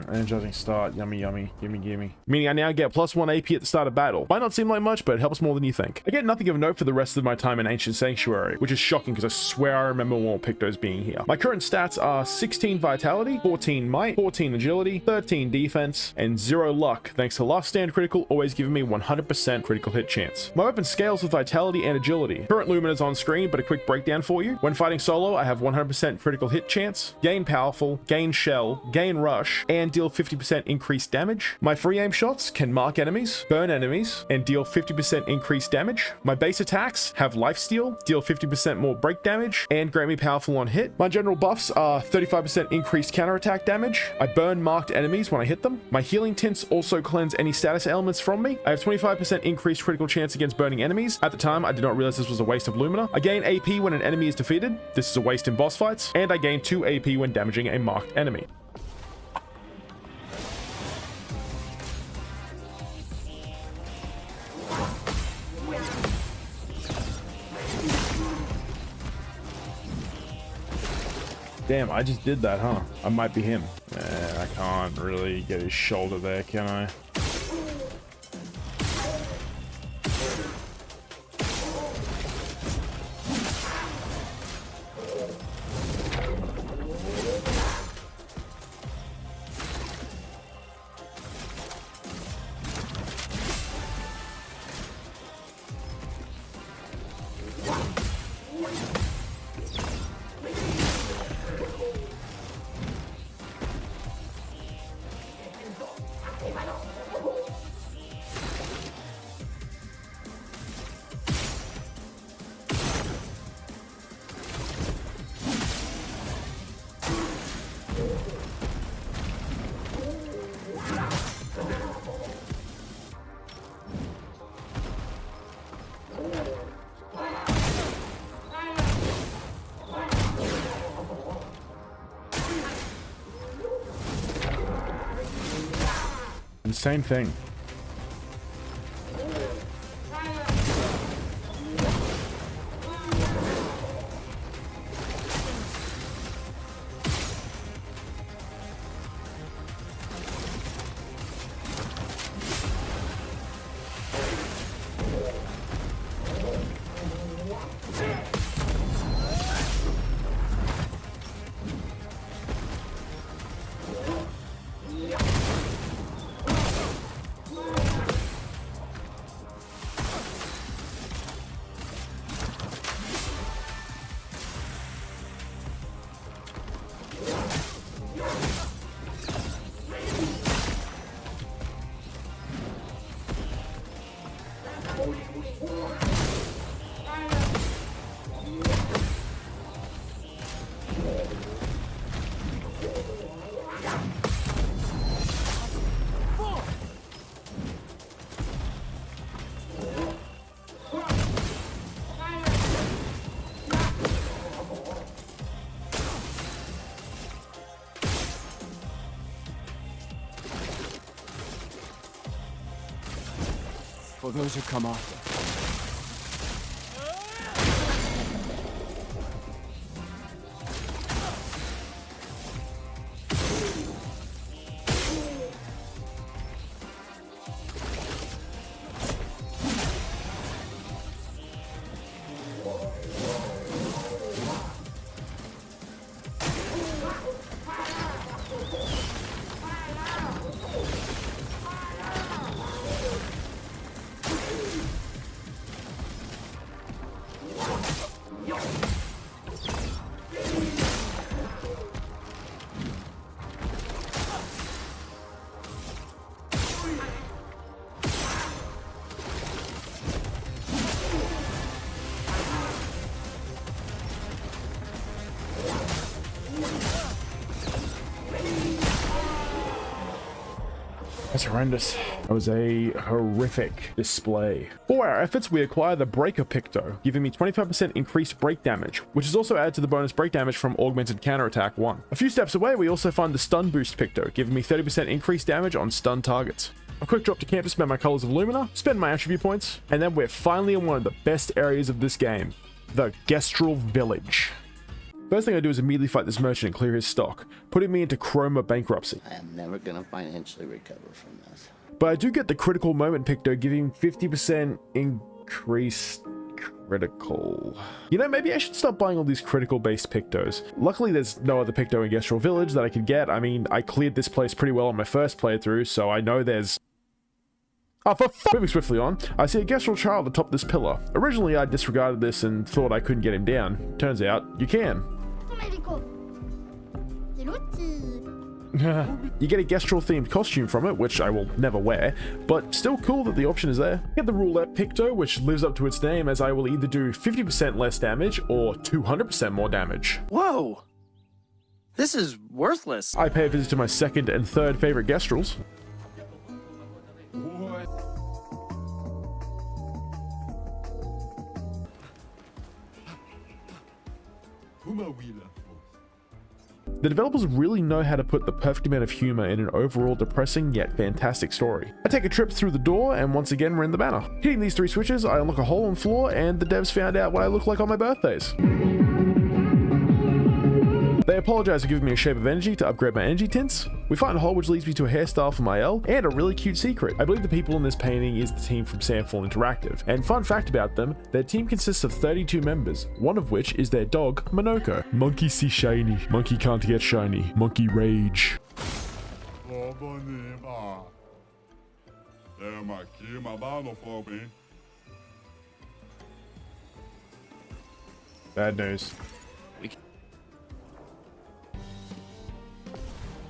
Energizing Start, yummy, yummy, gimme. Meaning I now get +1 AP at the start of battle. Might not seem like much, but it helps more than you think. I get nothing of note for the rest of my time in Ancient Sanctuary, which is shocking because I swear I remember more Pictos being here. My current stats are 16 Vitality, 14 Might, 14 Agility, 13 Defense, and 0 Luck, thanks to Last Stand Critical always giving me 100% critical hit chance. My weapon scales with Vitality and Agility. Current Lumina's on screen, but a quick breakdown for you. When fighting solo, I have 100% critical hit chance, gain Powerful, gain Shell, gain Rush, and deal 50% increased damage. My free aim shots can mark enemies, burn enemies, and deal 50% increased damage. My base attacks have Lifesteal, deal 50% more break damage, and grant me Powerful on hit. My general buffs are 35% increased counterattack damage. I burn marked enemies when I hit them. My healing tints also cleanse any status elements from me. I have 25% increased critical chance against burning enemies. At the time, I did not realize this was a waste of Lumina. I gain AP when an enemy is defeated. This is a waste in boss fights. And I gain 2 AP when damaging a marked enemy. Damn, I just did that, huh? I might be him. I can't really get his shoulder there, can I? Same thing. For those who come after. That's horrendous. That was a horrific display. For our efforts, we acquire the Breaker Picto, giving me 25% increased break damage, which is also added to the bonus break damage from Augmented Counterattack 1. A few steps away, we also find the Stun Boost Picto, giving me 30% increased damage on stun targets. A quick drop to camp to spend my Colors of Lumina, spend my attribute points, and then we're finally in one of the best areas of this game, the Gestral Village. First thing I do is immediately fight this merchant and clear his stock, putting me into chroma bankruptcy. I am never gonna financially recover from this. But I do get the critical moment Picto, giving 50% increased critical. You know, maybe I should stop buying all these critical based Pictos. Luckily there's no other Picto in Gestral Village that I could get. I mean, I cleared this place pretty well on my first playthrough, so I know there's... Oh, for f***! Moving swiftly on, I see a Gestral child atop this pillar. Originally I disregarded this and thought I couldn't get him down. Turns out, you can. You get a Gestral themed costume from it, which I will never wear, but still cool that the option is there. Get the Roulette Picto, which lives up to its name, as I will either do 50% less damage or 200% more damage. Whoa! This is worthless. I pay a visit to my second and third favorite Gestrals. What? The developers really know how to put the perfect amount of humor in an overall depressing yet fantastic story. I take a trip through the door and once again ring the banner. Hitting these 3 switches, I unlock a hole in the floor and the devs found out what I look like on my birthdays. They apologize for giving me a shape of energy to upgrade my energy tints. We find a hole which leads me to a hairstyle for my L and a really cute secret. I believe the people in this painting is the team from Sandfall Interactive. And fun fact about them, their team consists of 32 members, one of which is their dog, Monoko. Monkey see shiny, monkey can't get shiny, monkey rage. Bad news.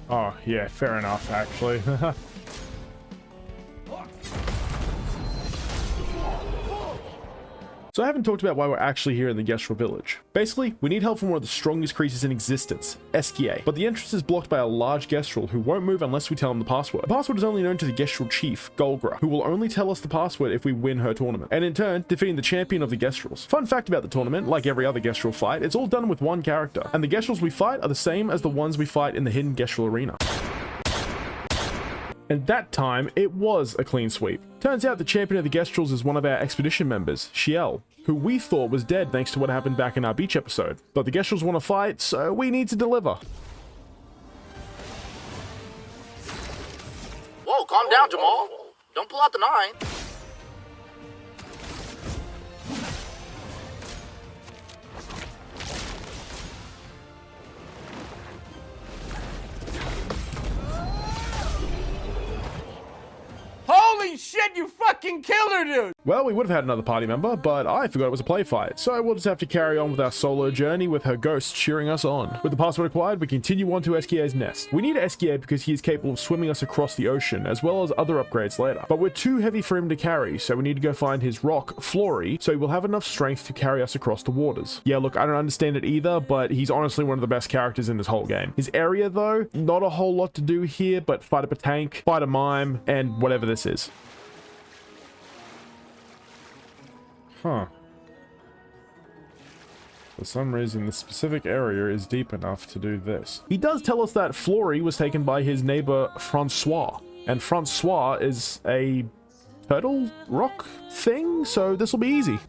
Oh, yeah, fair enough, actually. So I haven't talked about why we're actually here in the Gestral Village. Basically, we need help from one of the strongest creatures in existence, Eskia. But the entrance is blocked by a large Gestral who won't move unless we tell him the password. The password is only known to the Gestral chief, Golgra, who will only tell us the password if we win her tournament, and in turn, defeating the champion of the Gestrals. Fun fact about the tournament, like every other Gestral fight, it's all done with one character, and the Gestrals we fight are the same as the ones we fight in the hidden Gestral arena. And that time, it was a clean sweep. Turns out the champion of the Gestrels is one of our expedition members, Shiel, who we thought was dead thanks to what happened back in our beach episode. But the Gestrels want to fight, so we need to deliver. Whoa, calm down, Jamal. Don't pull out the 9. Holy shit, you fucking killed her, dude! Well, we would have had another party member, but I forgot it was a play fight, so we'll just have to carry on with our solo journey with her ghost cheering us on. With the password acquired, we continue on to Esquia's nest. We need Esquia because he is capable of swimming us across the ocean, as well as other upgrades later. But we're too heavy for him to carry, so we need to go find his rock, Flory, so he will have enough strength to carry us across the waters. Yeah, look, I don't understand it either, but he's honestly one of the best characters in this whole game. His area, though, not a whole lot to do here, but fight up a tank, fight a mime, and whatever this is. Huh. For some reason, the specific area is deep enough to do this. He does tell us that Flory was taken by his neighbor Francois, and Francois is a turtle rock thing, so this will be easy.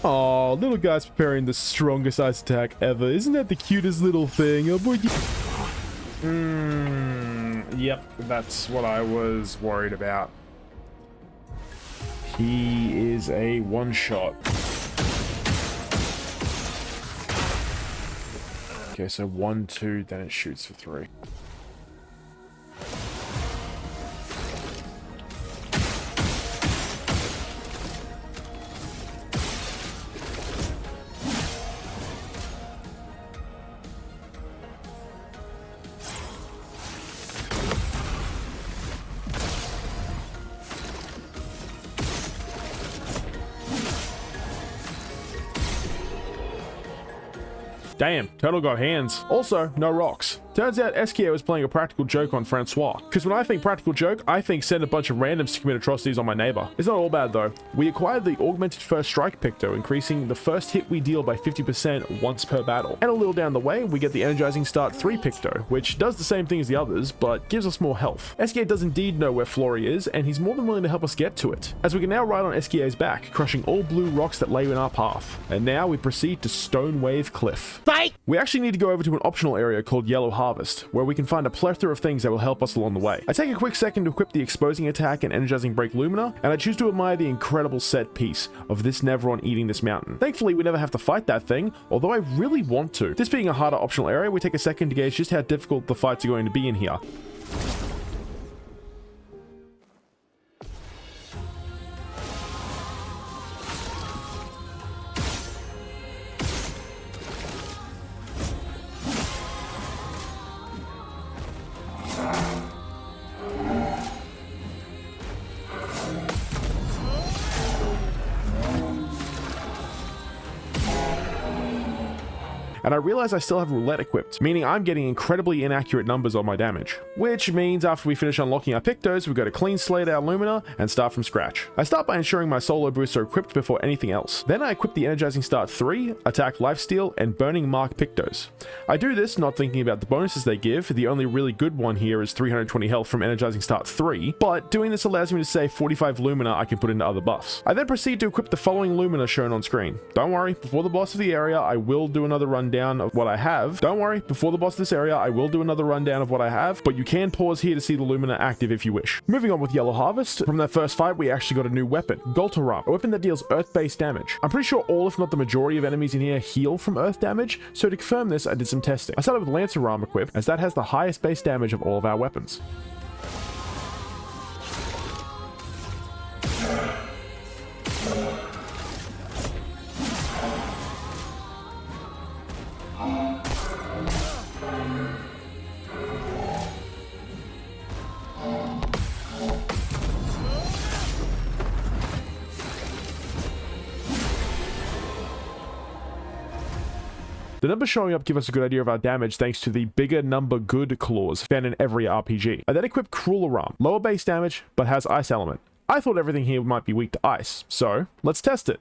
Oh, little guy's preparing the strongest ice attack ever. Isn't that the cutest little thing? Oh boy. Yep, that's what I was worried about. He is a one-shot. Okay, so 1, 2, then it shoots for 3. Damn, turtle got hands. Also, no rocks. Turns out Esquia was playing a practical joke on Francois. Because when I think practical joke, I think send a bunch of randoms to commit atrocities on my neighbor. It's not all bad though. We acquired the augmented first strike picto, increasing the first hit we deal by 50% once per battle. And a little down the way, we get the energizing start 3 picto, which does the same thing as the others, but gives us more health. Esquia does indeed know where Flory is, and he's more than willing to help us get to it. As we can now ride on Esquia's back, crushing all blue rocks that lay in our path. And now we proceed to Stone Wave Cliff. Fight! We actually need to go over to an optional area called Yellow Harvest, where we can find a plethora of things that will help us along the way. I take a quick second to equip the Exposing Attack and Energizing Break Lumina, and I choose to admire the incredible set piece of this Neveron eating this mountain. Thankfully, we never have to fight that thing, although I really want to. This being a harder optional area, we take a second to gauge just how difficult the fights are going to be in here. And I realize I still have roulette equipped, meaning I'm getting incredibly inaccurate numbers on my damage. Which means after we finish unlocking our pictos, we go to clean slate our Lumina and start from scratch. I start by ensuring my solo boosts are equipped before anything else. Then I equip the energizing start 3, attack lifesteal, and burning mark pictos. I do this not thinking about the bonuses they give. The only really good one here is 320 health from energizing start 3, but doing this allows me to save 45 Lumina I can put into other buffs. I then proceed to equip the following Lumina shown on screen. Don't worry, before the boss of the area, I will do another rundown of what I have. Don't worry, before the boss of this area, I will do another rundown of what I have, but you can pause here to see the Lumina active if you wish. Moving on with Yellow Harvest, from that first fight, we actually got a new weapon, Goltaram, a weapon that deals earth-based damage. I'm pretty sure all, if not the majority of enemies in here heal from earth damage, so to confirm this, I did some testing. I started with Lanceram equipped, as that has the highest base damage of all of our weapons. The numbers showing up give us a good idea of our damage thanks to the bigger number good clause found in every RPG. I then equip Cruelaram, lower base damage, but has ice element. I thought everything here might be weak to ice, so let's test it.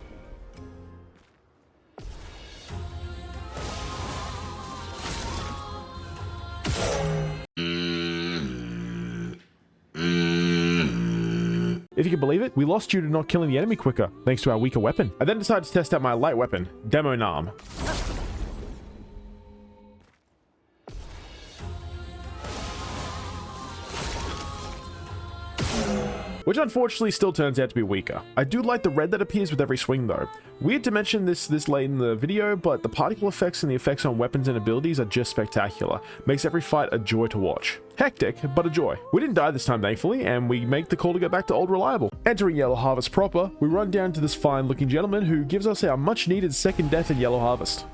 If you can believe it, we lost due to not killing the enemy quicker, thanks to our weaker weapon. I then decided to test out my light weapon, Demo Nam. Which unfortunately still turns out to be weaker. I do like the red that appears with every swing though. Weird to mention this late in the video, but the particle effects and the effects on weapons and abilities are just spectacular. Makes every fight a joy to watch. Hectic, but a joy. We didn't die this time thankfully, and we make the call to go back to Old Reliable. Entering Yellow Harvest proper, we run down to this fine looking gentleman who gives us our much needed second death in Yellow Harvest.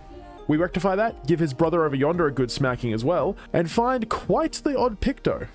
We rectify that, give his brother over yonder a good smacking as well, and find quite the odd picto.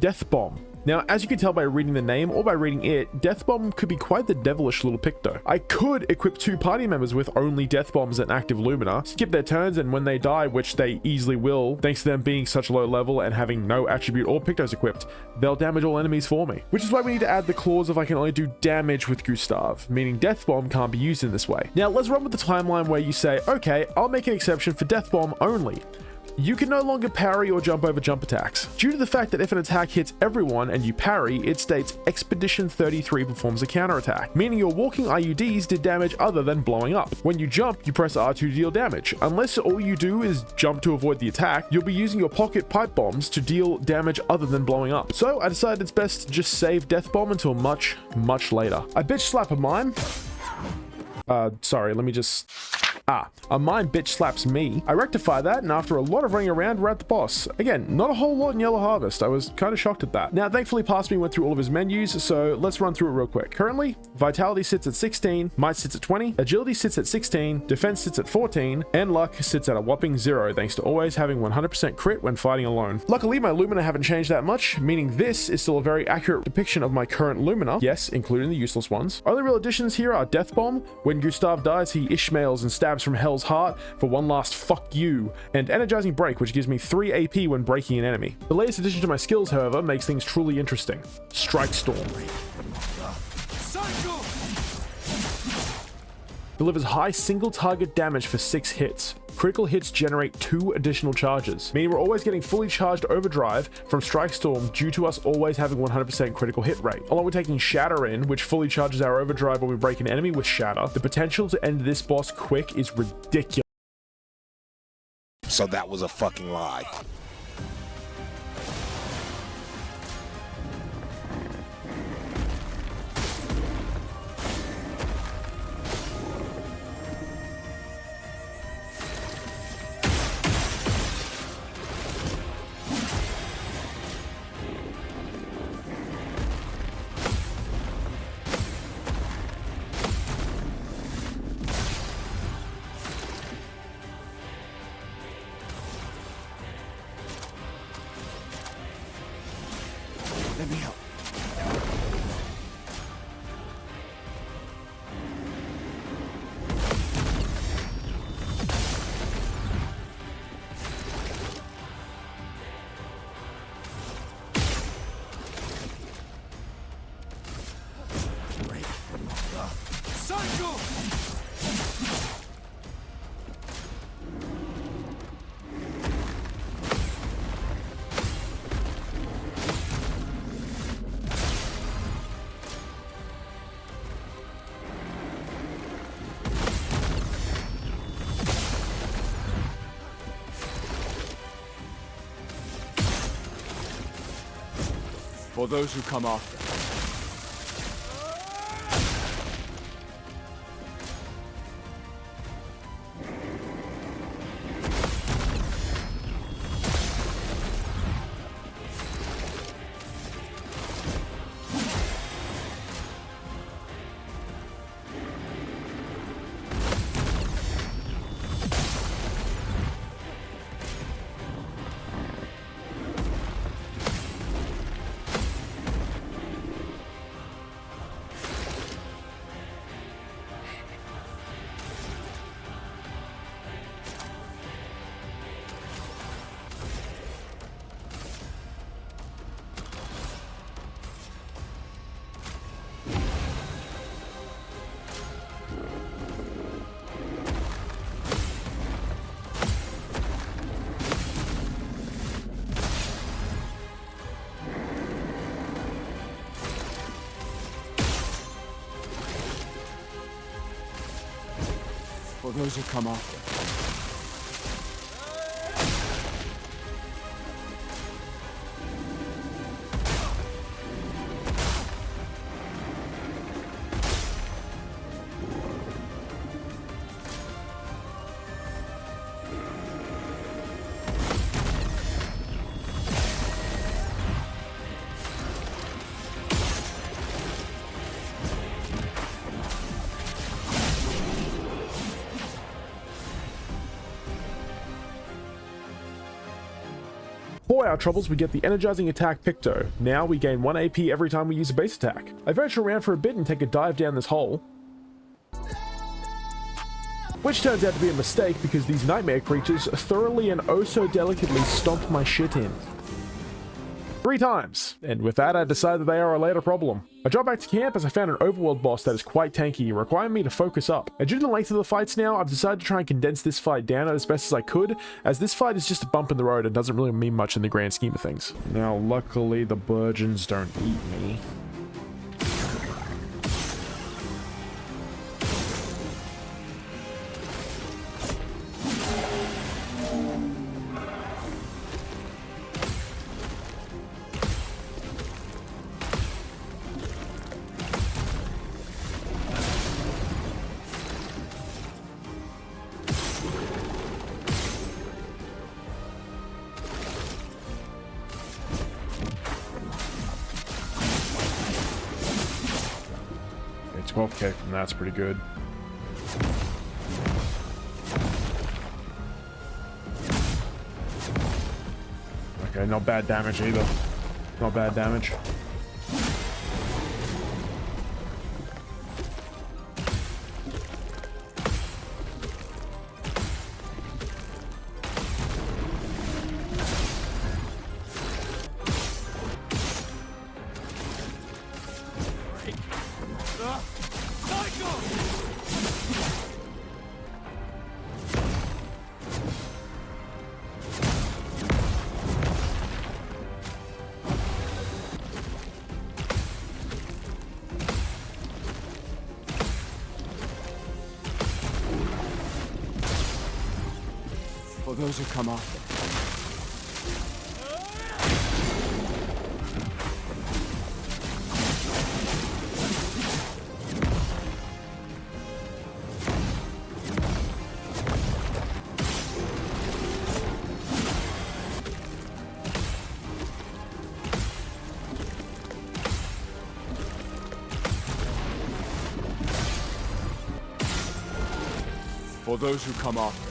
Death Bomb. Now, as you can tell by reading the name or by reading it, Death Bomb could be quite the devilish little picto. I could equip 2 party members with only Death Bombs and active Lumina, skip their turns, and when they die, which they easily will, thanks to them being such low level and having no attribute or pictos equipped, they'll damage all enemies for me. Which is why we need to add the clause of I can only do damage with GUSTAVE, meaning Death Bomb can't be used in this way. Now, let's run with the timeline where you say, okay, I'll make an exception for Death Bomb only. You can no longer parry or jump over jump attacks, due to the fact that if an attack hits everyone and you parry, it states Expedition 33 performs a counterattack, meaning your walking IUDs did damage other than blowing up. When you jump, you press R2 to deal damage. Unless all you do is jump to avoid the attack, you'll be using your pocket pipe bombs to deal damage other than blowing up. So I decided it's best to just save Death Bomb until much, much later. I bitch slap a mime. Sorry, let me just... a mime bitch slaps me. I rectify that, and after a lot of running around, we're at the boss. Again, not a whole lot in Yellow Harvest. I was kind of shocked at that. Now, thankfully, past me went through all of his menus, so let's run through it real quick. Currently, Vitality sits at 16, Might sits at 20, Agility sits at 16, Defense sits at 14, and Luck sits at a whopping 0, thanks to always having 100% crit when fighting alone. Luckily, my Lumina haven't changed that much, meaning this is still a very accurate depiction of my current Lumina, yes, including the useless ones. Only real additions here are Death Bomb. When GUSTAVE dies, he Ishmaels and stabs from Hell's Heart for one last fuck you, and Energizing Break, which gives me 3 AP when breaking an enemy. The latest addition to my skills, however, makes things truly interesting. Strike Storm. Delivers high single target damage for 6 hits. Critical hits generate 2 additional charges, meaning we're always getting fully charged overdrive from Strike Storm due to us always having 100% critical hit rate. Along with taking Shatter in, which fully charges our overdrive when we break an enemy with Shatter, the potential to end this boss quick is ridiculous. So that was a fucking lie. Let me help. Break the cycle! For those who come after. For those who come after. For our troubles, we get the energizing attack Picto. Now we gain 1 AP every time we use a base attack. I venture around for a bit and take a dive down this hole, which turns out to be a mistake because these nightmare creatures thoroughly and oh so delicately stomp my shit in. 3 times, and with that I decide that they are a later problem. I drop back to camp as I found an overworld boss that is quite tanky, requiring me to focus up. And due to the length of the fights now, I've decided to try and condense this fight down as best as I could, as this fight is just a bump in the road and doesn't really mean much in the grand scheme of things. Now luckily the burgeons don't eat me. Okay, 12k from that's pretty good. Okay, not bad damage either. Not bad damage. For those who come after. For those who come after.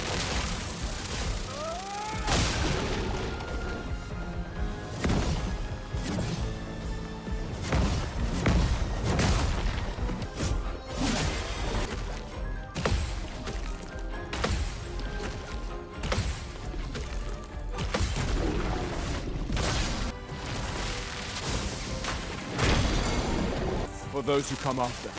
For those who come after.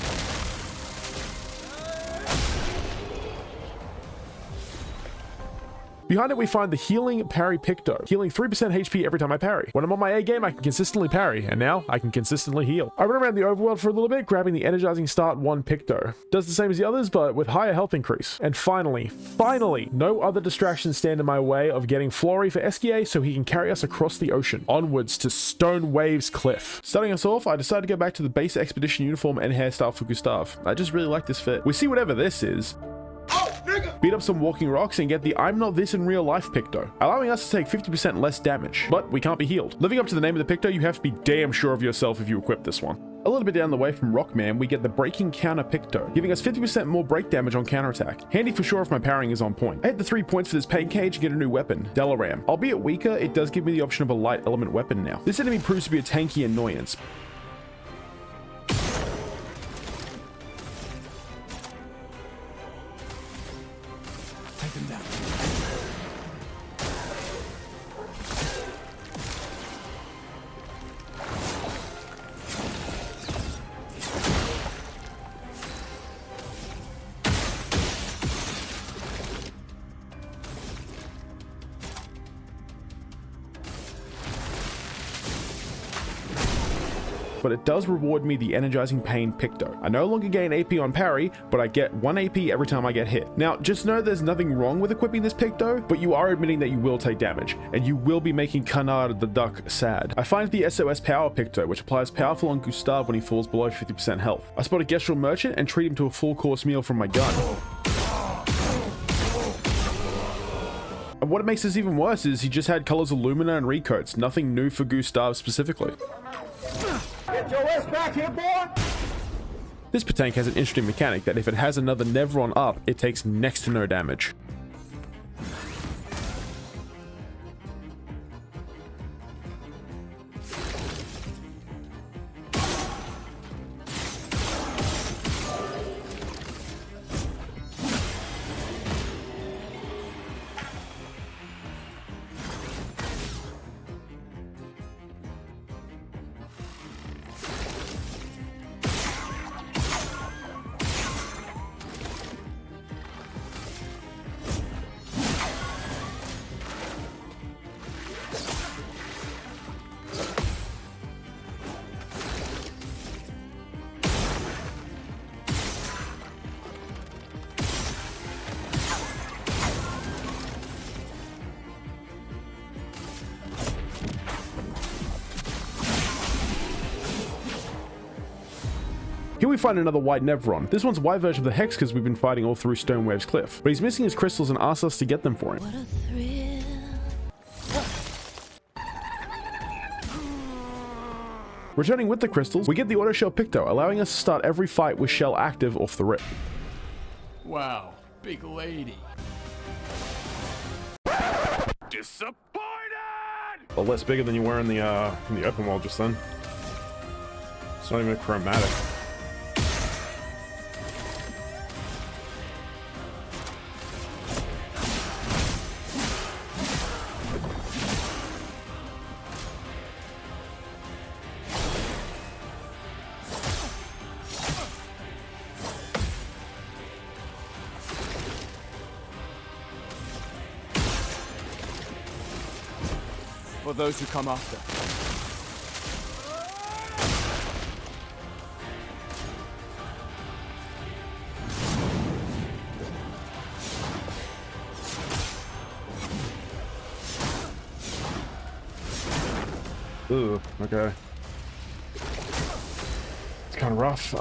Behind it we find the healing parry Picto, healing 3% HP every time I parry. When I'm on my A game I can consistently parry, and now I can consistently heal. I run around the overworld for a little bit, grabbing the energizing start 1 Picto. Does the same as the others, but with higher health increase. And finally, no other distractions stand in my way of getting Flory for SKA so he can carry us across the ocean, onwards to Stone Waves Cliff. Starting us off, I decided to go back to the base expedition uniform and hairstyle for GUSTAVE. I just really like this fit. We see whatever this is. Beat up some walking rocks and get the I'm not this in real life Picto, allowing us to take 50% less damage, but we can't be healed. Living up to the name of the Picto, you have to be damn sure of yourself if you equip this one. A little bit down the way from Rockman, we get the Breaking Counter Picto, giving us 50% more break damage on counterattack. Handy for sure if my parrying is on point. I hit the 3 points for this pain cage and get a new weapon, Delaram. Albeit weaker, it does give me the option of a light element weapon now. This enemy proves to be a tanky annoyance. Take them down. but it does reward me the Energizing Pain Picto. I no longer gain AP on parry, but I get 1 AP every time I get hit. Now, just know there's nothing wrong with equipping this Picto, but you are admitting that you will take damage, and you will be making Canard the Duck sad. I find the SOS Power Picto, which applies powerful on Gustave when he falls below 50% health. I spot a Gestural Merchant and treat him to a full course meal from my gun. And what makes this even worse is he just had colors Illumina and recoats, nothing new for Gustave specifically. Get your ass back here, boy! This Patank has an interesting mechanic that if it has another Nevron up, it takes next to no damage. Here we find another white Nevron. This one's a white version of the Hex because we've been fighting all through Stonewave's Cliff. But he's missing his crystals and asks us to get them for him. What a thrill. Returning with the crystals, we get the Auto Shell Picto, allowing us to start every fight with Shell active off the rip. Wow, big lady. Disappointed! A less bigger than you were in the open world just then. It's not even a chromatic. For those who come after. Ooh, okay. It's kind of rough.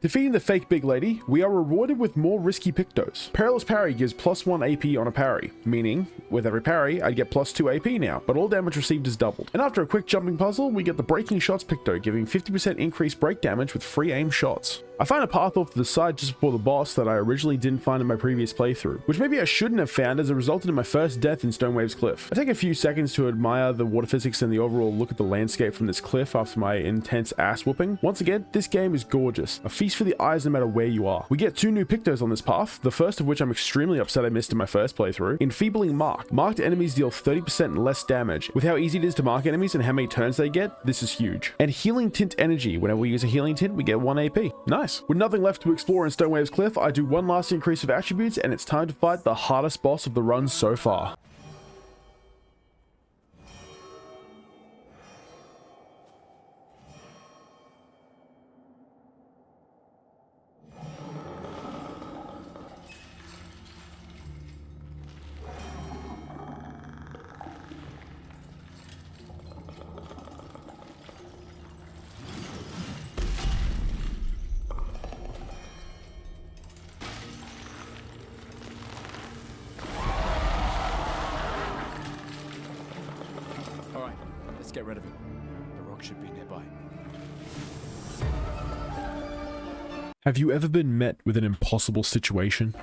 Defeating the fake big lady, we are rewarded with more risky Pictos. Perilous Parry gives +1 AP on a parry, meaning, with every parry, I'd get +2 AP now, but all damage received is doubled. And after a quick jumping puzzle, we get the Breaking Shots Picto, giving 50% increased break damage with free aim shots. I find a path off to the side just before the boss that I originally didn't find in my previous playthrough, which maybe I shouldn't have found as it resulted in my first death in Stonewave's Cliff. I take a few seconds to admire the water physics and the overall look at the landscape from this cliff after my intense ass whooping. Once again, this game is gorgeous, a feast for the eyes no matter where you are. We get 2 new Pictos on this path, the first of which I'm extremely upset I missed in my first playthrough. Enfeebling Mark. Marked enemies deal 30% less damage. With how easy it is to mark enemies and how many turns they get, this is huge. And Healing Tint Energy. Whenever we use a Healing Tint, we get 1 AP. Nice. With nothing left to explore in Stonewave's Cliff, I do one last increase of attributes and it's time to fight the hardest boss of the run so far. Get rid of him. The rock should be nearby. Have you ever been met with an impossible situation?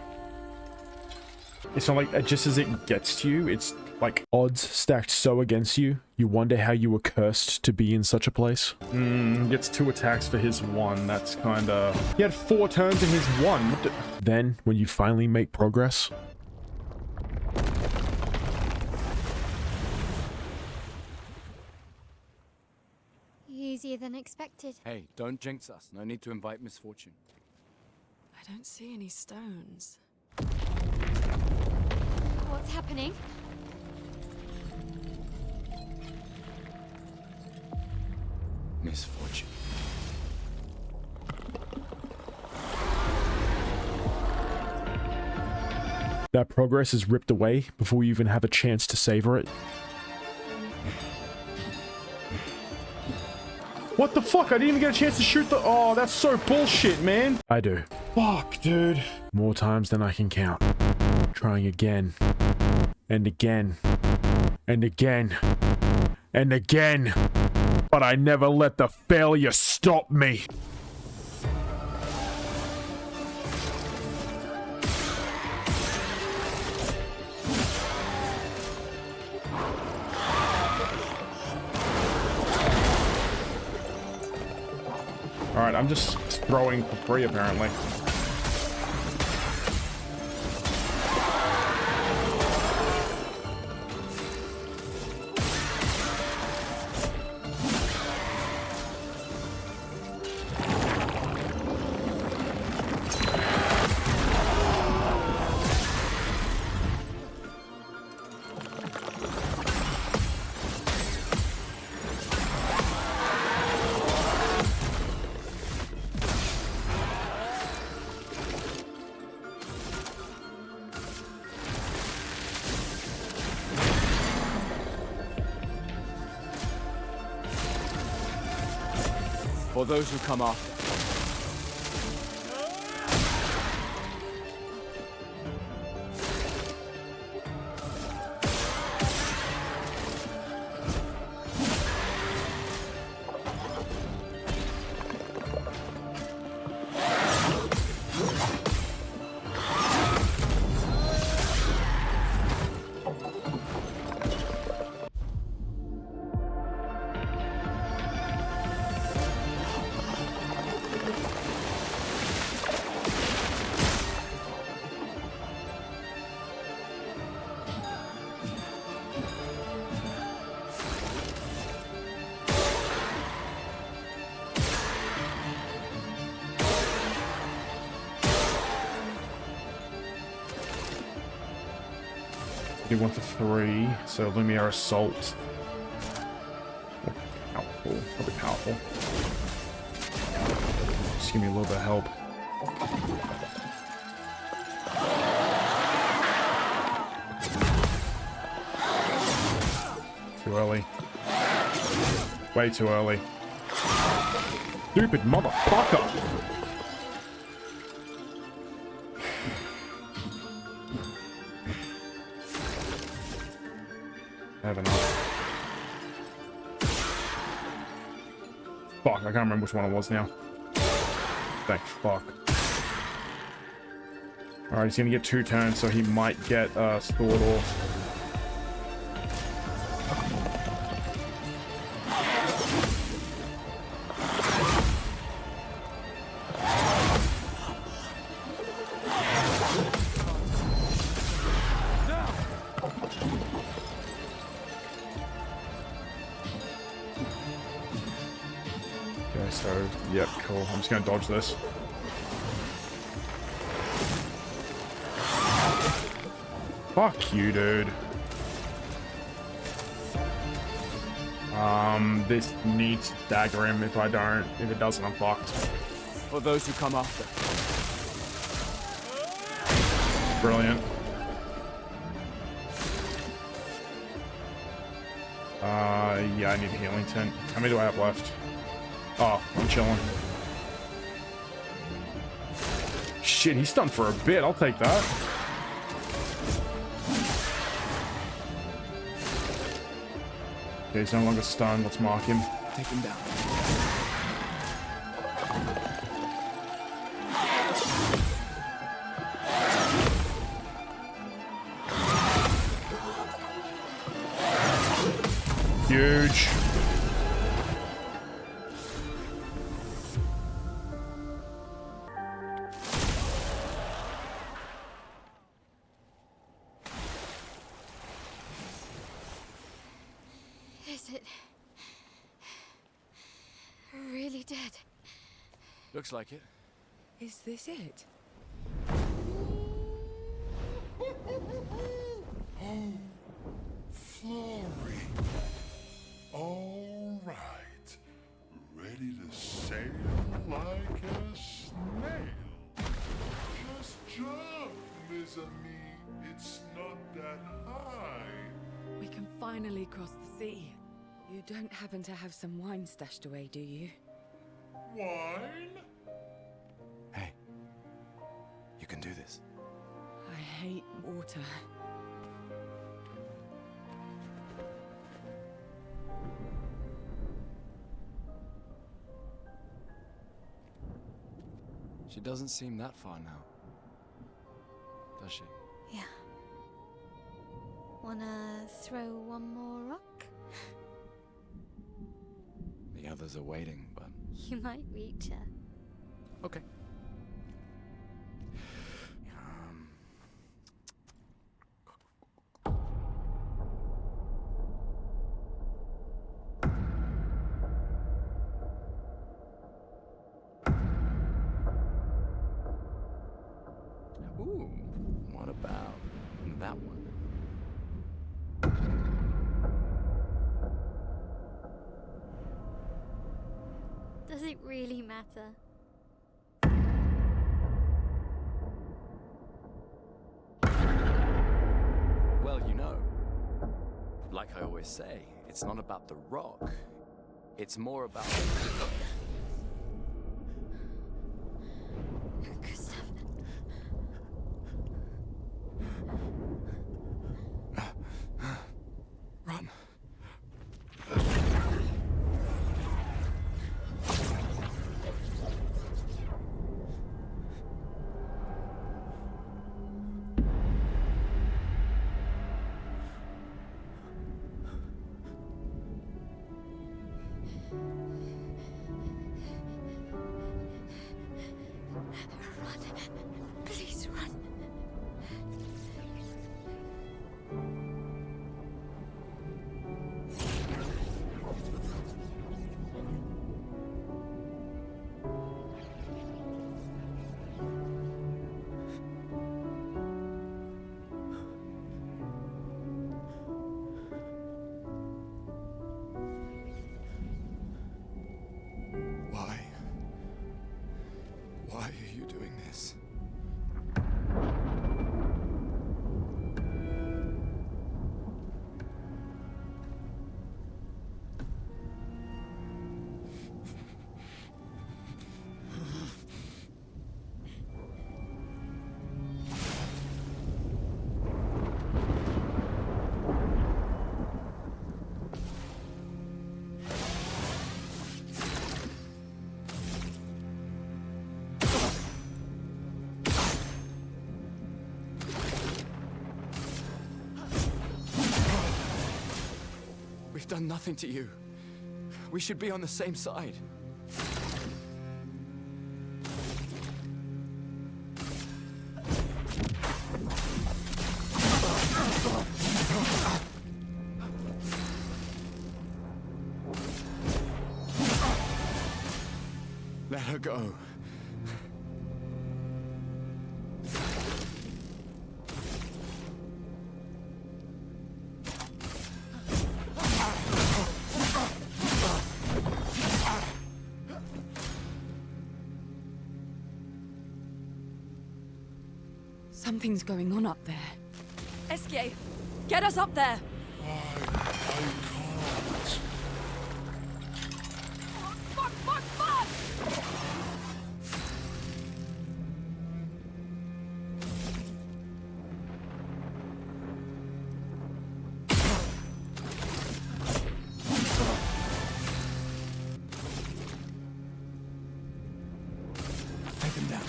It's not like just as it gets to you, it's like odds stacked so against you, you wonder how you were cursed to be in such a place. Gets 2 attacks for his 1, that's kinda... He had 4 turns in his 1. Then, when you finally make progress... Easier than expected. Hey, don't jinx us. No need to invite misfortune. I don't see any stones. What's happening? Misfortune. That progress is ripped away before you even have a chance to savor it. What the fuck? I didn't even get a chance to shoot the... Oh, that's so bullshit, man. I do. Fuck, dude. More times than I can count. Trying again. And again. And again. And again. But I never let the failure stop me. Alright, I'm just throwing for free, apparently. For those who come after. Do 1 for 3, so Lumiere Assault. Powerful, probably powerful. Just give me a little bit of help. Too early. Way too early. Stupid motherfucker! I have enough. Fuck, I can't remember which one it was now. Thank fuck. Alright, he's gonna get 2 turns, so he might get stored off. So, yep, cool. I'm just gonna dodge this. Fuck you, dude. This needs to dagger him. If it doesn't, I'm fucked. For those who come after. Brilliant. Yeah, I need a healing tent. How many do I have left? Oh, I'm chilling. Shit, he's stunned for a bit. I'll take that. Okay, he's no longer stunned. Let's mark him. Take him down. Huge. Is it really dead? Looks like it. Is this it? Oh, Flory. All right. Ready to sail like a snail. Just jump, mes amis. It's not that high. We can finally cross the sea. You don't happen to have some wine stashed away, do you? Wine? Hey, you can do this. I hate water. She doesn't seem that far now, does she? Yeah. Wanna throw one more rock? The others are waiting, but... You might reach her. Okay. Ooh, what about that one? Does it really matter? Well, you know, like I always say, it's not about the rock. It's more about... Gustav. Run. Run. Please run. Why? Why are you doing this? We've done nothing to you. We should be on the same side. Let her go. Something's going on up there. Escape! Get us up there! I can't. Fuck, fuck, fuck! Take him down.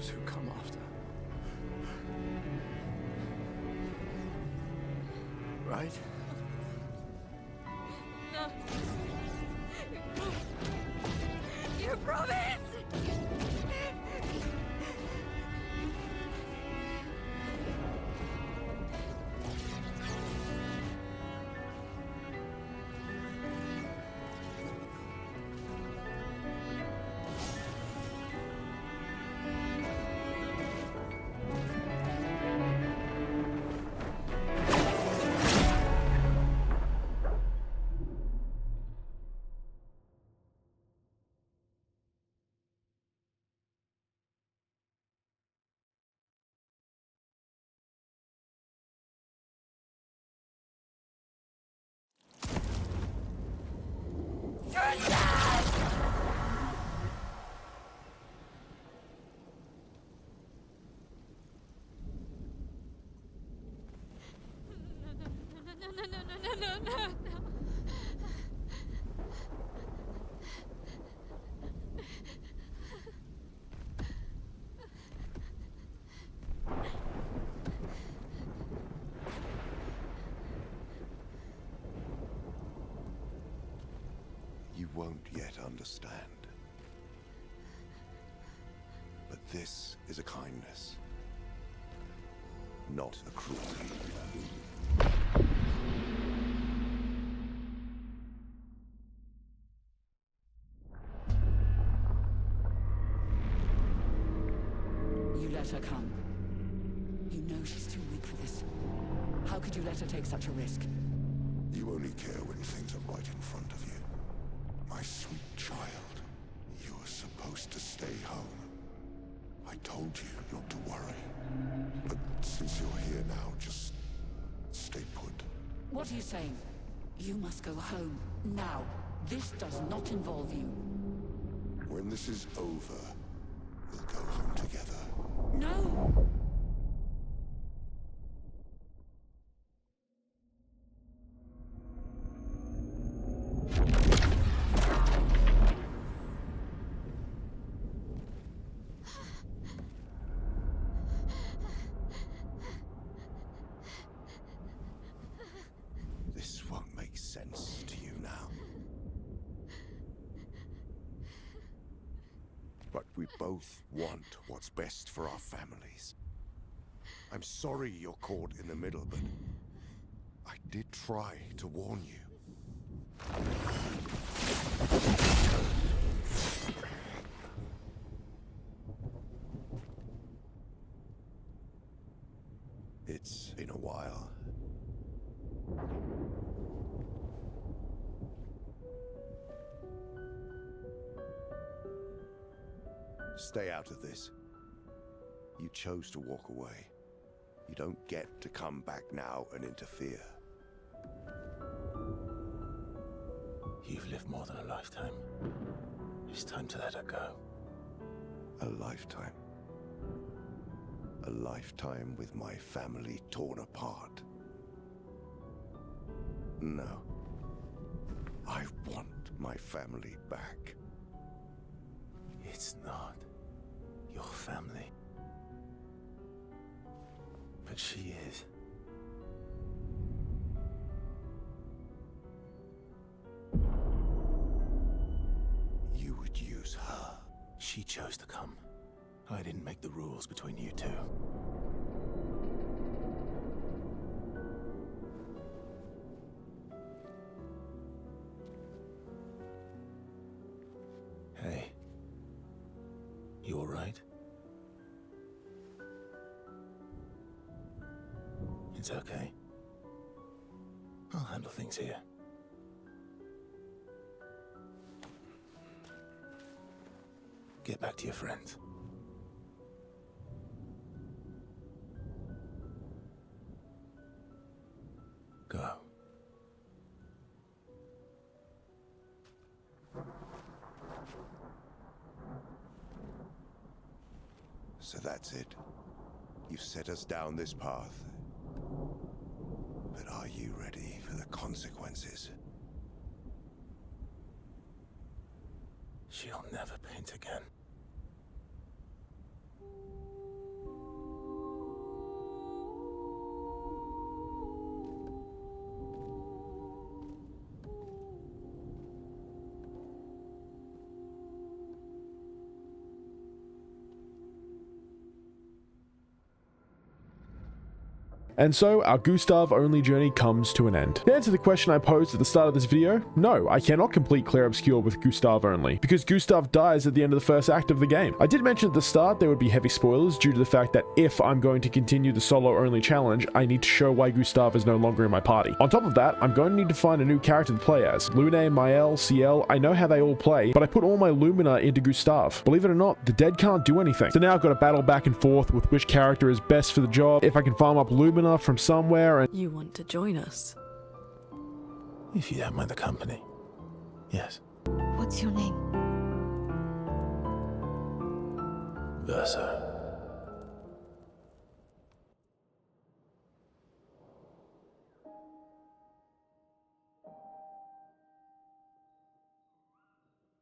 those who come after. Right? No. You promised! No. You won't yet understand. But this is a kindness, not a cruelty. You let her come. You know she's too weak for this. How could you let her take such a risk? You only care when things are right in front of you. My sweet child, you were supposed to stay home. I told you not to worry. But since you're here now, just stay put. What are you saying? You must go home, now. This does not involve you. When this is over, we'll go home together. No! This won't make sense to you now. But we both want what's best for our families. I'm sorry you're caught in the middle, but I did try to warn you. It's been a while. Stay out of this. You chose to walk away. You don't get to come back now and interfere. You've lived more than a lifetime. It's time to let her go. A lifetime. A lifetime with my family torn apart. No. I want my family back. It's not your family. But she is. You would use her. She chose to come. I didn't make the rules between you two. Hey. You all right? It's okay. I'll handle things here. Get back to your friends. Go. So that's it. You've set us down this path. But are you ready for the consequences? She'll never paint again. And so our Gustave only journey comes to an end. To answer the question I posed at the start of this video, no, I cannot complete Clair Obscur with Gustave only, because Gustave dies at the end of the first act of the game. I did mention at the start there would be heavy spoilers due to the fact that if I'm going to continue the solo only challenge, I need to show why Gustave is no longer in my party. On top of that, I'm going to need to find a new character to play as. Lune, Mael, CL, I know how they all play, but I put all my Lumina into Gustave. Believe it or not, the dead can't do anything. So now I've got to battle back and forth with which character is best for the job, if I can farm up Lumina from somewhere, and You want to join us? If you don't mind the company. Yes. What's your name? Versa.